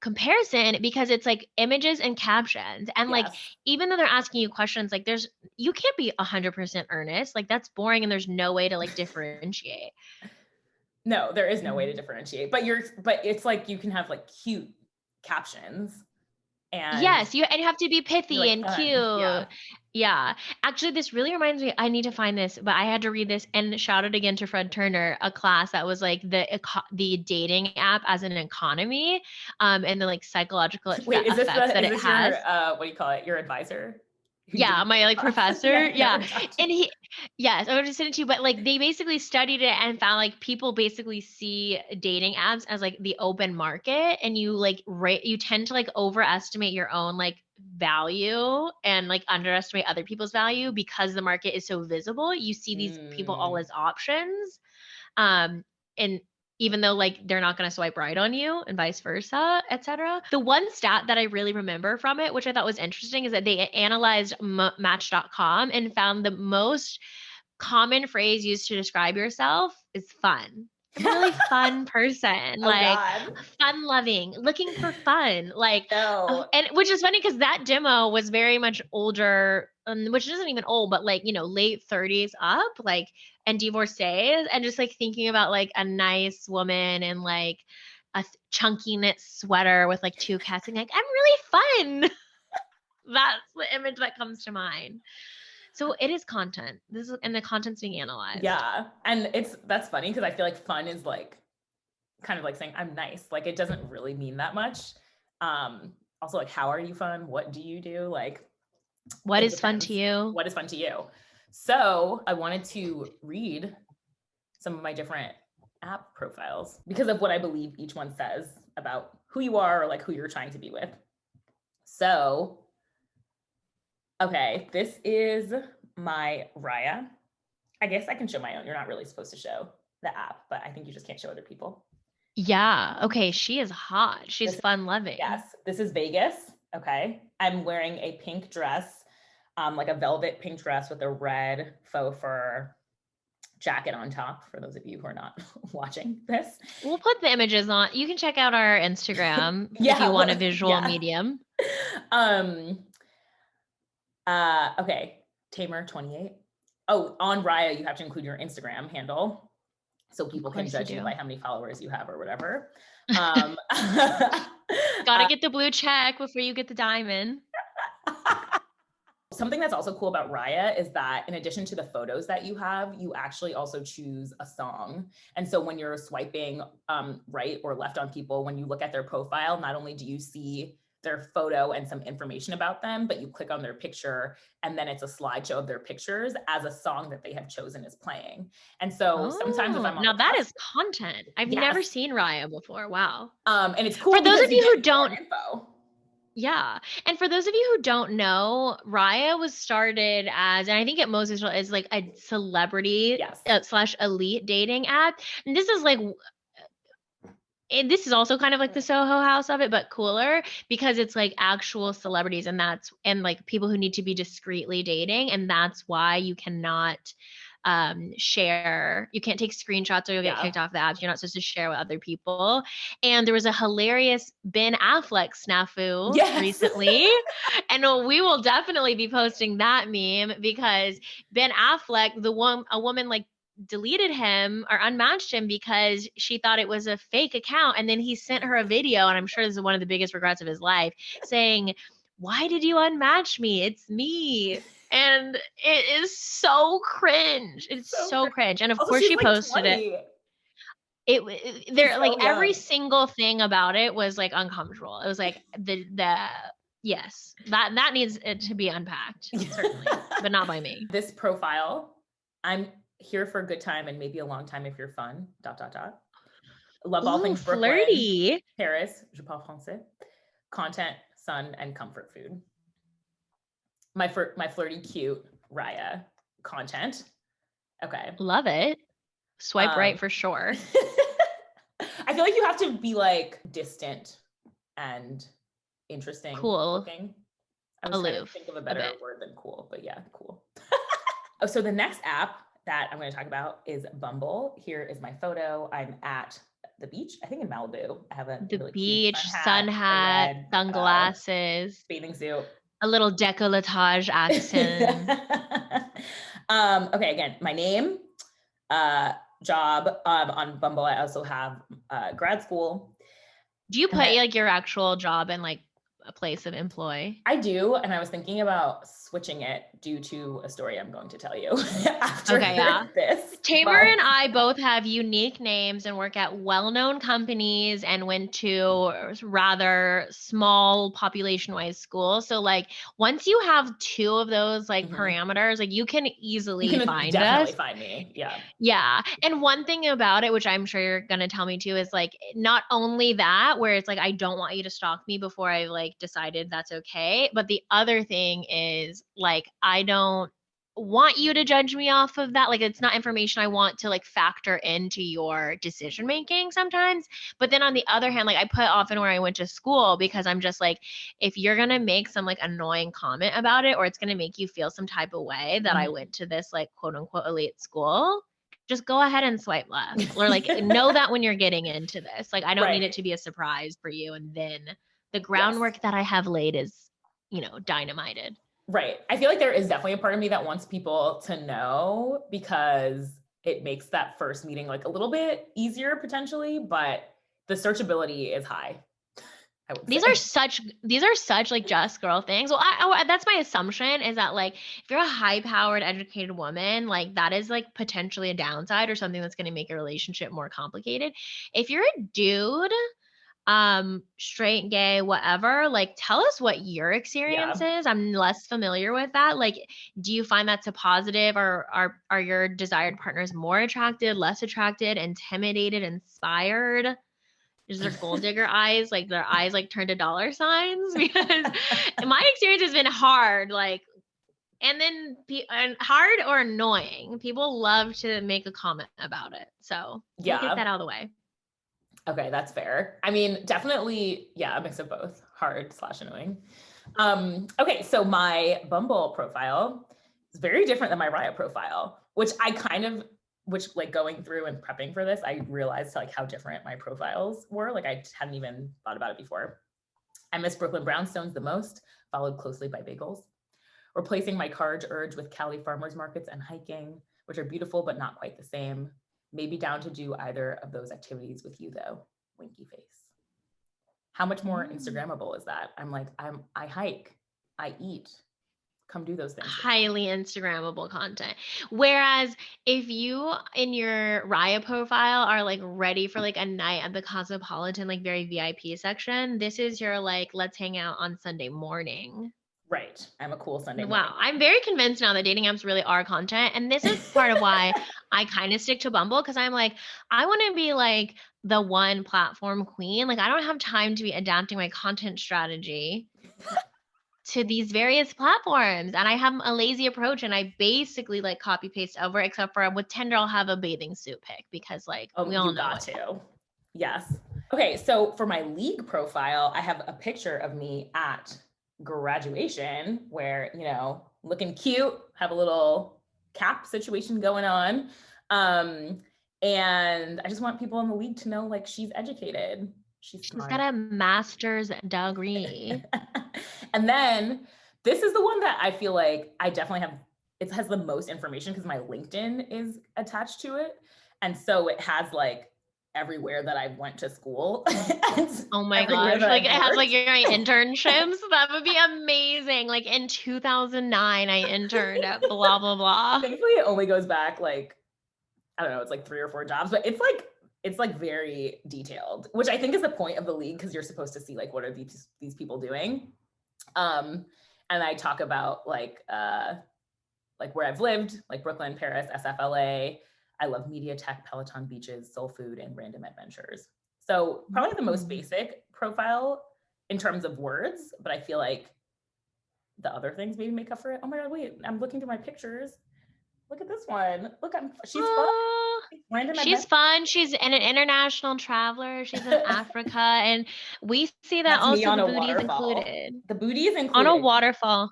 S2: comparison because it's like images and captions. And like, even though they're asking you questions, like you can't be 100% earnest. Like that's boring and there's no way to like differentiate.
S1: No, there is no way to differentiate, but it's like, you can have like cute captions. And
S2: yes, you have to be pithy and cute. Yeah. Yeah. Actually, this really reminds me, I need to find this, but I had to read this and shout it again to Fred Turner, a class that was like the dating app as an economy, and the like psychological
S1: Wait,
S2: effects that
S1: is
S2: it
S1: this your,
S2: has.
S1: what do you call it? Your advisor? Who gave
S2: Yeah,
S1: you
S2: my
S1: the
S2: like
S1: class?
S2: professor.
S1: Yeah,
S2: Yeah.
S1: never talked to
S2: And yes, I would just send it to you, but like they basically studied it and found like people basically see dating apps as like the open market, and you like you tend to like overestimate your own like value and like underestimate other people's value because the market is so visible. You see these people all
S1: Mm,
S2: as options. And even though like they're not going to swipe right on you and vice versa, etc. The one stat that I really remember from it, which I thought was interesting, is that they analyzed match.com and found the most common phrase used to describe yourself is fun. I'm a really fun person,
S1: oh
S2: like
S1: God.
S2: fun loving, looking for fun, like,
S1: No.
S2: and which is funny because that demo was very much older, which isn't even old, but like, late 30s up, like, and divorcees, and just like thinking about like a nice woman and like a chunky knit sweater with like two cats and like, I'm really fun. That's the image that comes to mind. So it is content. And the content's being analyzed.
S1: Yeah. And that's funny because I feel like fun is like kind of like saying I'm nice. Like it doesn't really mean that much. Also like how are you fun? What do you do? Like
S2: What
S1: it
S2: is fun to
S1: depends.
S2: you?
S1: What is fun to you? So I wanted to read some of my different app profiles because of what I believe each one says about who you are or like who you're trying to be with. So, okay, this is my Raya. I guess I can show my own. You're not really supposed to show the app, but I think you just can't show other people.
S2: Yeah. Okay. She is hot. She's
S1: This is,
S2: fun loving.
S1: yes, this is Vegas. Okay. I'm wearing a pink dress, like a velvet pink dress with a red faux fur jacket on top for those of you who are not watching this.
S2: We'll put the images on. You can check out our Instagram if
S1: Yeah,
S2: you want a
S1: well,
S2: visual
S1: yeah.
S2: medium.
S1: Um okay, Tamer 28. Oh, on Raya you have to include your Instagram handle so
S2: Of
S1: people can
S2: course you
S1: judge you
S2: do.
S1: by how many followers you have or whatever. Um
S2: Got to get the blue check before you get the diamond.
S1: Something that's also cool about Raya is that in addition to the photos that you have, you actually also choose a song. And so when you're swiping right or left on people, when you look at their profile, not only do you see their photo and some information about them, but you click on their picture and then it's a slideshow of their pictures as a song that they have chosen is playing. And so sometimes if
S2: Oh,
S1: I'm on
S2: now
S1: the
S2: that
S1: cusp,
S2: is content. I've
S1: yes.
S2: never seen Raya before. Wow.
S1: And it's
S2: For
S1: cool
S2: those
S1: because
S2: of
S1: you
S2: you
S1: get
S2: who
S1: more
S2: don't
S1: info.
S2: Yeah. And for those of you who don't know, Raya was started as, and I think it most is like a celebrity
S1: Yes.
S2: slash elite dating app. And this is like, and this is also kind of like the Soho House of it, but cooler because it's like actual celebrities, and like people who need to be discreetly dating. And that's why you cannot share. You can't take screenshots or you'll get kicked off the apps. You're not supposed to share with other people. And there was a hilarious Ben Affleck snafu recently. And we will definitely be posting that meme because Ben Affleck, a woman like deleted him or unmatched him because she thought it was a fake account. And then he sent her a video, and I'm sure this is one of the biggest regrets of his life, saying, "Why did you unmatch me? It's me." And it is so cringe. It's so cringe. And of
S1: Also,
S2: course
S1: she's
S2: she
S1: like
S2: posted it.
S1: 20.
S2: There
S1: She's
S2: like
S1: so
S2: every
S1: young.
S2: single thing about it was like uncomfortable. It was like the yes, that needs it to be unpacked, certainly, but not by me.
S1: This profile, I'm here for a good time and maybe a long time if you're fun. ... Love all
S2: Ooh,
S1: things Brooklyn,
S2: flirty.
S1: Paris, je parle français. Content, sun, and comfort food. My flirty cute Raya content. Okay.
S2: Love it. Swipe right for sure.
S1: I feel like you have to be like distant and interesting
S2: Cool.
S1: looking. I was trying to
S2: Aloof
S1: think of a
S2: a
S1: better
S2: bit.
S1: word than cool, but yeah, cool. Oh, so the next app that I'm going to talk about is Bumble. Here is my photo. I'm at the beach, I think in Malibu. I have a
S2: The
S1: really cute
S2: beach,
S1: sun
S2: sun
S1: hat, a
S2: hat,
S1: red
S2: sunglasses,
S1: bathing suit.
S2: a little décolletage accent.
S1: Okay, again, my name, job. On Bumble, I also have grad school.
S2: Do you put like your actual job in like a place of employ?
S1: I do, and I was thinking about switching it due to a story I'm going to tell you after this.
S2: Tamer and I both have unique names and work at well-known companies and went to rather small population-wise schools. So like once you have two of those like parameters, like you can easily find
S1: definitely
S2: us.
S1: Find me. Yeah.
S2: Yeah. And one thing about it, which I'm sure you're going to tell me too, is like not only that, where it's like, I don't want you to stalk me before I like decided that's okay. But the other thing is like, I don't want you to judge me off of that. Like it's not information I want to like factor into your decision making sometimes. But then on the other hand, like I put often where I went to school because I'm just like, if you're going to make some like annoying comment about it, or it's going to make you feel some type of way that I went to this like quote unquote elite school, just go ahead and swipe left, or like know that when you're getting into this, like I don't need it to be a surprise for you. And then the groundwork that I have laid is, dynamited.
S1: Right. I feel like there is definitely a part of me that wants people to know because it makes that first meeting like a little bit easier potentially, but the searchability is high.
S2: These are such like just girl things. Well, that's my assumption is that like if you're a high powered educated woman, like that is like potentially a downside or something that's going to make a relationship more complicated. If you're a dude, straight, gay, whatever, like tell us what your experience is. I'm less familiar with that. Like, do you find that's a positive, or are your desired partners more attracted, less attracted, intimidated, inspired? Is their gold digger eyes, like their eyes like turned to dollar signs? Because my experience has been hard, like, and then hard or annoying. People love to make a comment about it. So we'll get that out of the way.
S1: Okay, that's fair. I mean, definitely, a mix of both, hard/annoying. Okay, so my Bumble profile is very different than my Raya profile, which like going through and prepping for this, I realized like how different my profiles were. Like I hadn't even thought about it before. I miss Brooklyn brownstones the most, followed closely by bagels. Replacing my carge urge with Cali farmers markets and hiking, which are beautiful but not quite the same. Maybe down to do either of those activities with you though. Winky face. How much more Instagrammable is that? I'm like, I hike, I eat. Come do those things.
S2: Highly Instagrammable content. Whereas if you in your Raya profile are like ready for like a night at the Cosmopolitan, like very VIP section, this is your like, let's hang out on Sunday morning.
S1: Right. I'm a cool Sunday morning.
S2: Wow. I'm very convinced now that dating apps really are content. And this is part of why I kind of stick to Bumble, because I'm like, I want to be like the one platform queen. Like I don't have time to be adapting my content strategy to these various platforms. And I have a lazy approach and I basically like copy paste over, except for with Tinder, I'll have a bathing suit pic because like we all know
S1: it. Yes. Okay. So for my league profile, I have a picture of me at graduation where, looking cute, have a little cap situation going on. And I just want people in the league to know like she's educated. She's
S2: got a master's degree.
S1: And then this is the one that I feel like I definitely have, it has the most information because my LinkedIn is attached to it. And so it has like everywhere that I went to school.
S2: Oh my gosh. Like it has like your internships. That would be amazing. Like in 2009, I interned at blah, blah, blah.
S1: Thankfully it only goes back like, I don't know, it's like 3 or 4 jobs, but it's like very detailed, which I think is the point of the league because you're supposed to see like, what are these people doing? And I talk about like where I've lived, like Brooklyn, Paris, SFLA. I love media tech, Peloton beaches, soul food, and random adventures. So probably the most basic profile in terms of words, but I feel like the other things maybe make up for it. Oh my God, wait, I'm looking through my pictures. Look at this one. Look, she's fun.
S2: She's fun. She's an international traveler. She's in Africa. And we see that also the booty is included.
S1: The booty is included.
S2: On a waterfall.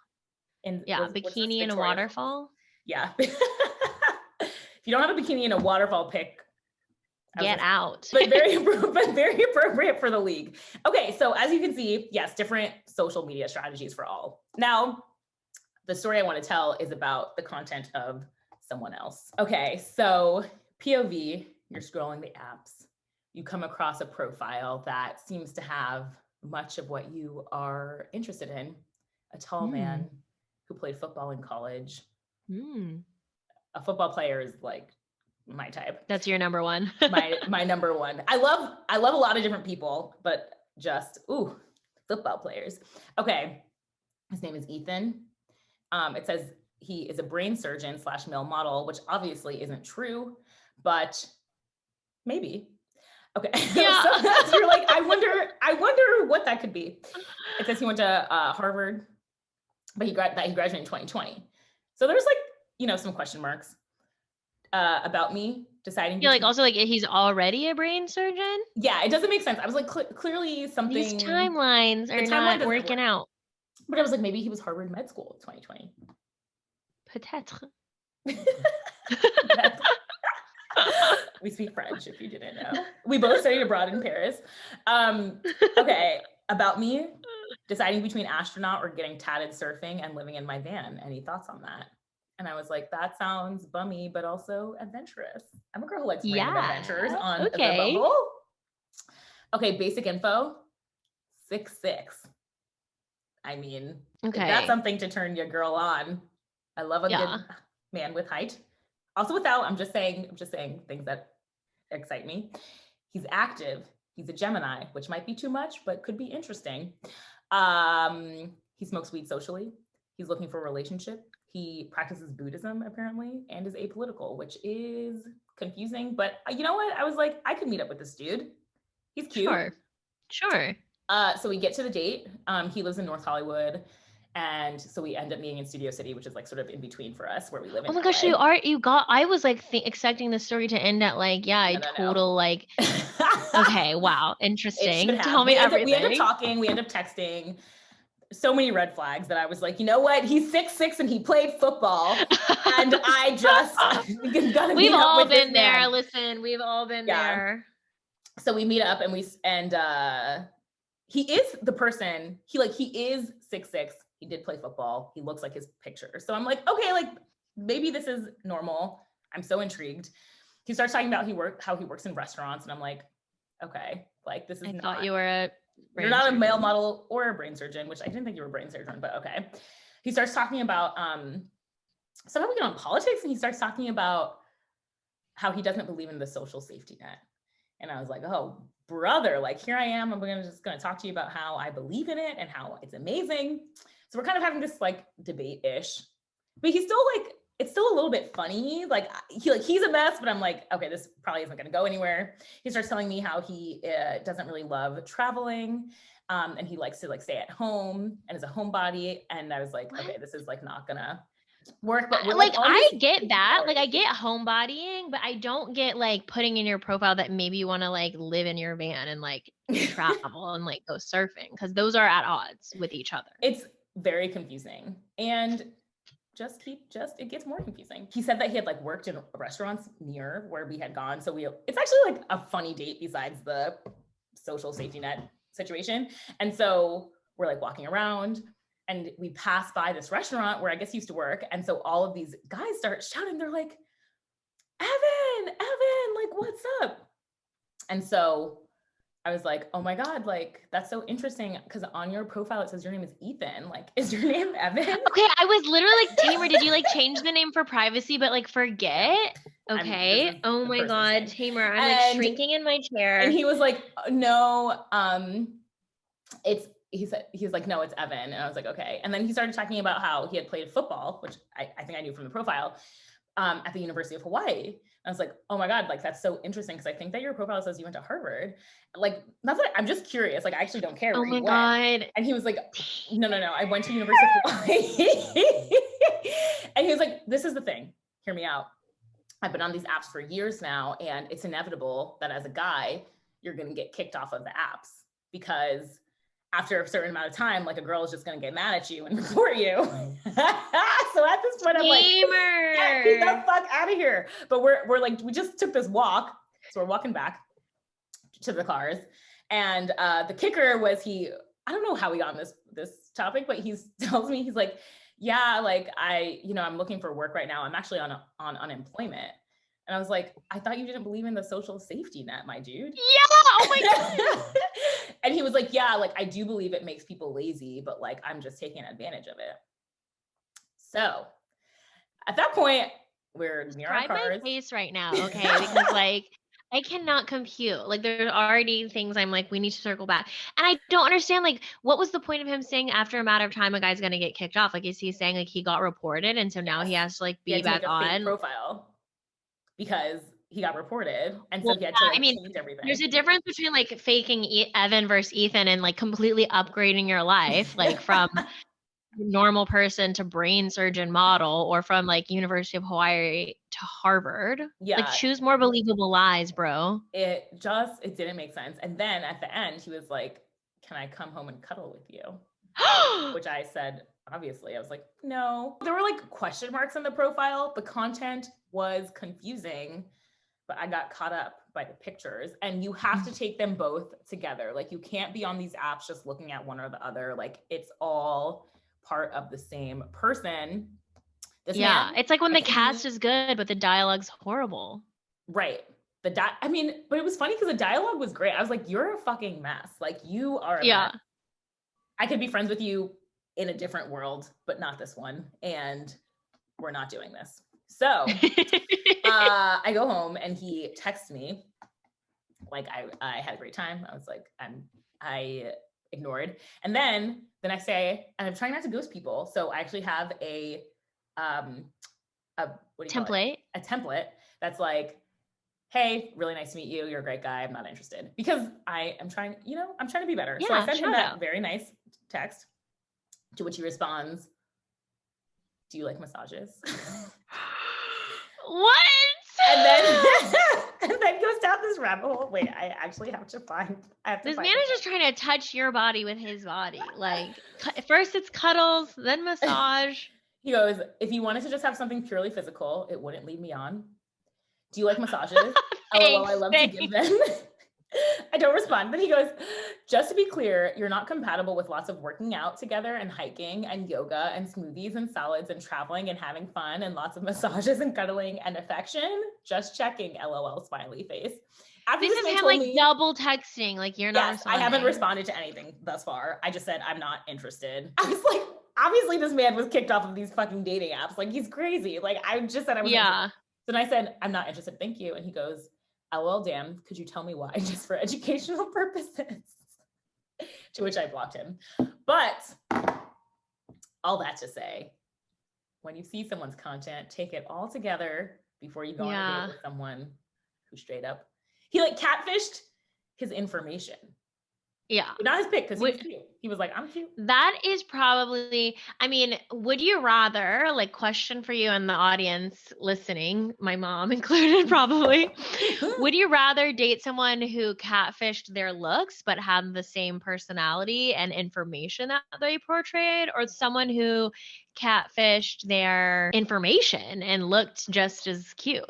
S1: Yeah,
S2: bikini in a waterfall.
S1: Yeah. If you don't have a bikini in a waterfall pic,
S2: get out.
S1: But very appropriate for the league. Okay, so as you can see, yes, different social media strategies for all. Now, the story I want to tell is about the content of someone else. Okay, so POV, you're scrolling the apps. You come across a profile that seems to have much of what you are interested in. A tall man who played football in college.
S2: Mm.
S1: A football player is like my type.
S2: That's your number one.
S1: my number one. I love a lot of different people, but just football players. Okay. His name is Ethan. It says he is a brain surgeon / male model, which obviously isn't true, but maybe. Okay.
S2: Yeah.
S1: So you're like, I wonder what that could be. It says he went to Harvard, but he graduated in 2020. So there's like, some question marks about me deciding.
S2: Yeah, like also like he's already a brain surgeon.
S1: Yeah, it doesn't make sense. I was like, clearly something.
S2: These timelines are not working out.
S1: But I was like, maybe he was Harvard Med School in 2020.
S2: Peut-être.
S1: We speak French, if you didn't know. We both studied abroad in Paris. Okay, about me deciding between astronaut or getting tatted surfing and living in my van. Any thoughts on that? And I was like, that sounds bummy, but also adventurous. I'm a girl who likes random adventures on the Bumble. Okay, basic info, 6'6". I mean, that's something to turn your girl on. I love a good man with height. Also without, I'm just saying things that excite me. He's active. He's a Gemini, which might be too much, but could be interesting. He smokes weed socially. He's looking for a relationship. He practices Buddhism, apparently, and is apolitical, which is confusing. But you know what? I was like, I could meet up with this dude. He's cute.
S2: Sure.
S1: So we get to the date. He lives in North Hollywood. And so we end up meeting in Studio City, which is like sort of in between for us where we live in.
S2: Oh my gosh, I was like expecting the story to end at like, no. Like, okay, wow, interesting. Tell me everything.
S1: We end up talking, we end up texting. So many red flags that I was like, you know what? He's 6'6" and he played football. And I just
S2: we've all been there. Listen, we've all been there.
S1: So we meet up and he is the person, he is 6'6". He did play football. He looks like his picture. So I'm like, okay, like maybe this is normal. I'm so intrigued. He starts talking about how he works in restaurants. And I'm like, okay, like this is
S2: I thought you were
S1: you're not a male model or a brain surgeon, which I didn't think you were a brain surgeon, but okay. He starts talking about, somehow we get on politics and he starts talking about how he doesn't believe in the social safety net. And I was like, oh, brother, like here I am. I'm just going to talk to you about how I believe in it and how it's amazing. So we're kind of having this like debate-ish, but he's still like, it's still a little bit funny. Like he's a mess, but I'm like, okay, this probably isn't going to go anywhere. He starts telling me how he doesn't really love traveling. And he likes to like stay at home and is a homebody. And I was like, okay, this is like not gonna work. But
S2: like I get that. Like I get homebodying, but I don't get like putting in your profile that maybe you want to like live in your van and like travel and like go surfing, because those are at odds with each other.
S1: It's very confusing. And it gets more confusing. He said that he had like worked in restaurants near where we had gone. So it's actually like a funny date besides the social safety net situation. And so we're like walking around and we pass by this restaurant where I guess he used to work. And so all of these guys start shouting. They're like, Evan, like, what's up? And so I was like, oh my God, like, that's so interesting. Because on your profile, it says your name is Ethan. Like, is your name Evan?
S2: Okay, I was literally like, Tamer, did you like change the name for privacy, but like forget? Okay. Oh my God, Tamer, I'm like shrinking in my chair.
S1: And he was like, no, he's like, no, it's Evan. And I was like, okay. And then he started talking about how he had played football, which I think I knew from the profile, at the University of Hawaii. I was like, oh my God, like, that's so interesting. Cause I think that your profile says you went to Harvard. Like, not that I'm just curious. Like, I actually don't care where you went.
S2: God.
S1: And he was like, no, I went to University of Hawaii. And he was like, this is the thing. Hear me out. I've been on these apps for years now, and it's inevitable that as a guy, you're going to get kicked off of the apps because after a certain amount of time, like a girl is just going to get mad at you and report you. So at this point, I'm like, get me the fuck out of here. But we're like, we just took this walk. So we're walking back to the cars. And the kicker was I don't know how we got on this topic, but he tells me, he's like, yeah, like I'm looking for work right now. I'm actually on unemployment. And I was like, I thought you didn't believe in the social safety net, my dude.
S2: Yeah. Oh my God.
S1: And he was like, yeah, like I do believe it makes people lazy, but like I'm just taking advantage of it. So at that point, we're near our
S2: Try my
S1: cars.
S2: face right now, okay? Because like I cannot compute. Like there's already things I'm like, we need to circle back. And I don't understand like what was the point of him saying after a matter of time a guy's gonna get kicked off? Like is he saying like he got reported and so now he
S1: Yes.
S2: has to like
S1: He
S2: be
S1: had to
S2: back
S1: make a fake
S2: on?
S1: profile because he got reported. And so
S2: Well,
S1: he had to
S2: yeah, I
S1: like
S2: mean,
S1: change
S2: there's
S1: everything.
S2: a difference between like faking Evan versus Ethan and like completely upgrading your life, like from normal person to brain surgeon model or from like University of Hawaii to Harvard. Like
S1: Yeah,
S2: choose more believable lies, bro.
S1: it didn't make sense. And then at the end, he was like, "Can I come home and cuddle with you?" Which I said, obviously. I was like, no. There were like question marks in the profile. The content was confusing, but I got caught up by the pictures. And you have to take them both together. Like, you can't be on these apps just looking at one or the other. Like, it's all part of the same person. This
S2: Yeah,
S1: man
S2: it's like when the
S1: texted
S2: cast
S1: me,
S2: is good, but the dialogue's horrible.
S1: right. I mean, but it was funny because the dialogue was great. I was like, you're a fucking mess. Like, you are a
S2: Yeah.
S1: mess. I could be friends with you in a different world, but not this one. And we're not doing this. So I go home and he texts me like I had a great time. I was like, I ignored. And then the next day, and I'm trying not to ghost people. So I actually have a what do you call it?
S2: Template.
S1: A template that's like, hey, really nice to meet you. You're a great guy. I'm not interested because I'm trying to be better. So I
S2: Yeah,
S1: sent him
S2: shout
S1: that
S2: out.
S1: very nice text, to which he responds, do you like massages?
S2: What?
S1: and then goes down this rabbit hole. Wait, I actually have to find.
S2: This man is just trying to touch your body with his body. Like first it's cuddles, then massage.
S1: He goes, if you wanted to just have something purely physical, it wouldn't lead me on. Do you like massages? LOL, I love to give them. I don't respond, but he goes, just to be clear, you're not compatible with lots of working out together and hiking and yoga and smoothies and salads and traveling and having fun and lots of massages and cuddling and affection. Just checking, LOL, smiley face. After
S2: This is
S1: man
S2: him
S1: told
S2: like
S1: me,
S2: double texting, like you're not
S1: yes,
S2: responding.
S1: I haven't responded to anything thus far. I just said I'm not interested. I was like, obviously this man was kicked off of these fucking dating apps. Like he's crazy. Like I just said I was interested. Then I said, I'm not interested. Thank you. And he goes, LOL, damn, could you tell me why? Just for educational purposes. To which I blocked him. But all that to say, when you see someone's content, take it all together before you go on a date with someone who straight up, he like catfished his information.
S2: Yeah.
S1: But not his pic, because he was cute. He was like, I'm cute.
S2: That is probably, I mean, would you rather, like, question for you and the audience listening, my mom included probably, would you rather date someone who catfished their looks but had the same personality and information that they portrayed, or someone who catfished their information and looked just as cute?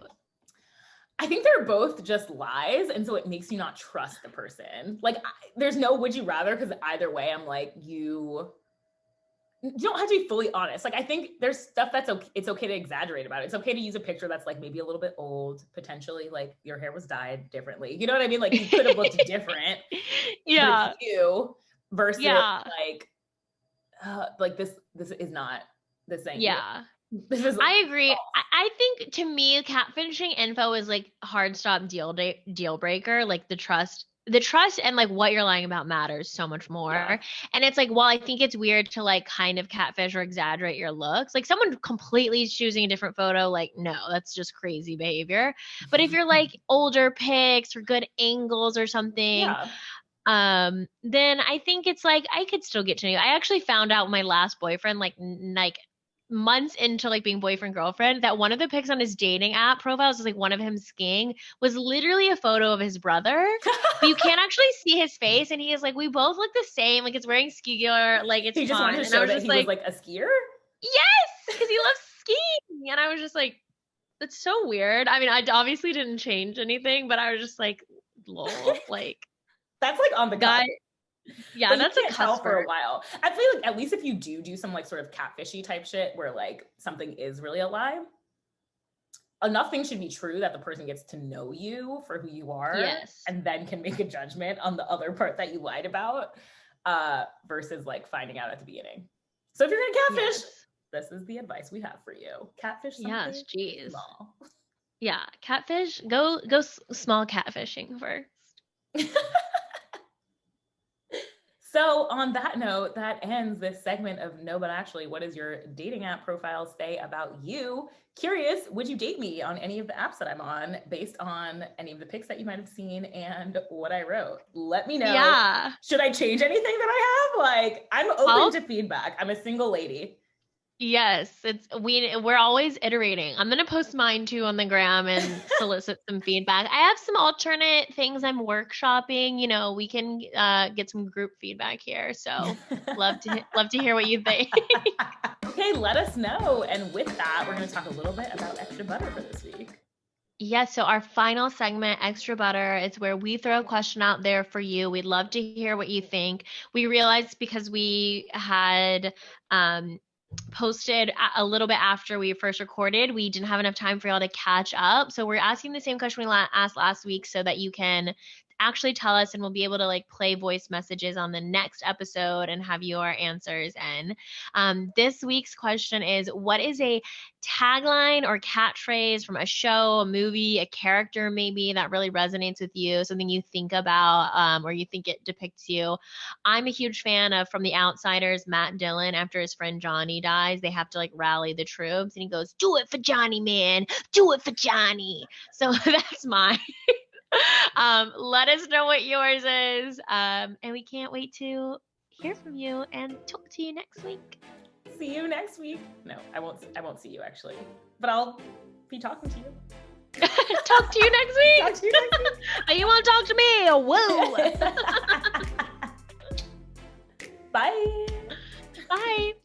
S1: I think they're both just lies. And so it makes you not trust the person. Like there's no would you rather, because either way, I'm like, you don't have to be fully honest. Like I think there's stuff that's okay. It's okay to exaggerate about it. It's okay to use a picture that's like maybe a little bit old, potentially like your hair was dyed differently. You know what I mean? Like you could have looked different.
S2: Yeah.
S1: But it's you versus like this is not the same.
S2: Yeah.
S1: This is
S2: I agree. I think to me, catfishing info is like hard stop deal breaker. Like the trust and like what you're lying about matters so much more. Yeah. And it's like, while I think it's weird to like kind of catfish or exaggerate your looks, like someone completely choosing a different photo, like no, that's just crazy behavior. But if you're like older pics or good angles or something, then I think it's like I could still get to know you. I actually found out my last boyfriend like months into like being boyfriend girlfriend that one of the pics on his dating app profiles was like one of him skiing was literally a photo of his brother, but you can't actually see his face, and he is like, we both look the same, like it's wearing ski gear, like it's
S1: he just
S2: fun.
S1: wanted to show that he was like a skier.
S2: Yes, because he loves skiing, and I was just like, that's so weird. I mean, I obviously didn't change anything, but I was just like, lol, like
S1: that's like on the guy.
S2: Yeah,
S1: but
S2: that's
S1: you can't tell for a while. I feel like at least if you do some like sort of catfishy type shit where like something is really a lie, enough things should be true that the person gets to know you for who you are, and then can make a judgment on the other part that you lied about, versus like finding out at the beginning. So if you're gonna catfish, this is the advice we have for you. Catfish something
S2: Yes, geez.
S1: small.
S2: Yeah, catfish. Go small catfishing first.
S1: So on that note, that ends this segment of No But Actually, what does your dating app profile say about you? Curious, would you date me on any of the apps that I'm on based on any of the pics that you might have seen and what I wrote? Let me know.
S2: Yeah.
S1: Should I change anything that I have? Like, I'm open to feedback. I'm a single lady.
S2: Yes, we're always iterating. I'm gonna post mine too on the gram and solicit some feedback. I have some alternate things I'm workshopping. You know, we can get some group feedback here. So love to hear what you think.
S1: Okay, let us know. And with that, we're going to talk a little bit about extra butter for this week.
S2: Yes, so our final segment, Extra Butter, is where we throw a question out there for you. We'd love to hear what you think. We realized because we had posted a little bit after we first recorded, we didn't have enough time for y'all to catch up. So we're asking the same question we asked last week so that you can actually tell us, and we'll be able to like play voice messages on the next episode and have your answers. And this week's question is, what is a tagline or catchphrase from a show, a movie, a character maybe that really resonates with you, something you think about or you think it depicts you? I'm a huge fan of From the Outsiders, Matt Dillon. After his friend Johnny dies, they have to like rally the troops, and he goes, "Do it for Johnny, man. Do it for Johnny." So that's mine. Let us know what yours is. And we can't wait to hear from you and talk to you next week.
S1: See you next week. No, I won't see you actually, but I'll be talking to you.
S2: Talk to you next week.
S1: Talk to you next week.
S2: Oh, you want to talk to me? Whoa.
S1: Bye.
S2: Bye.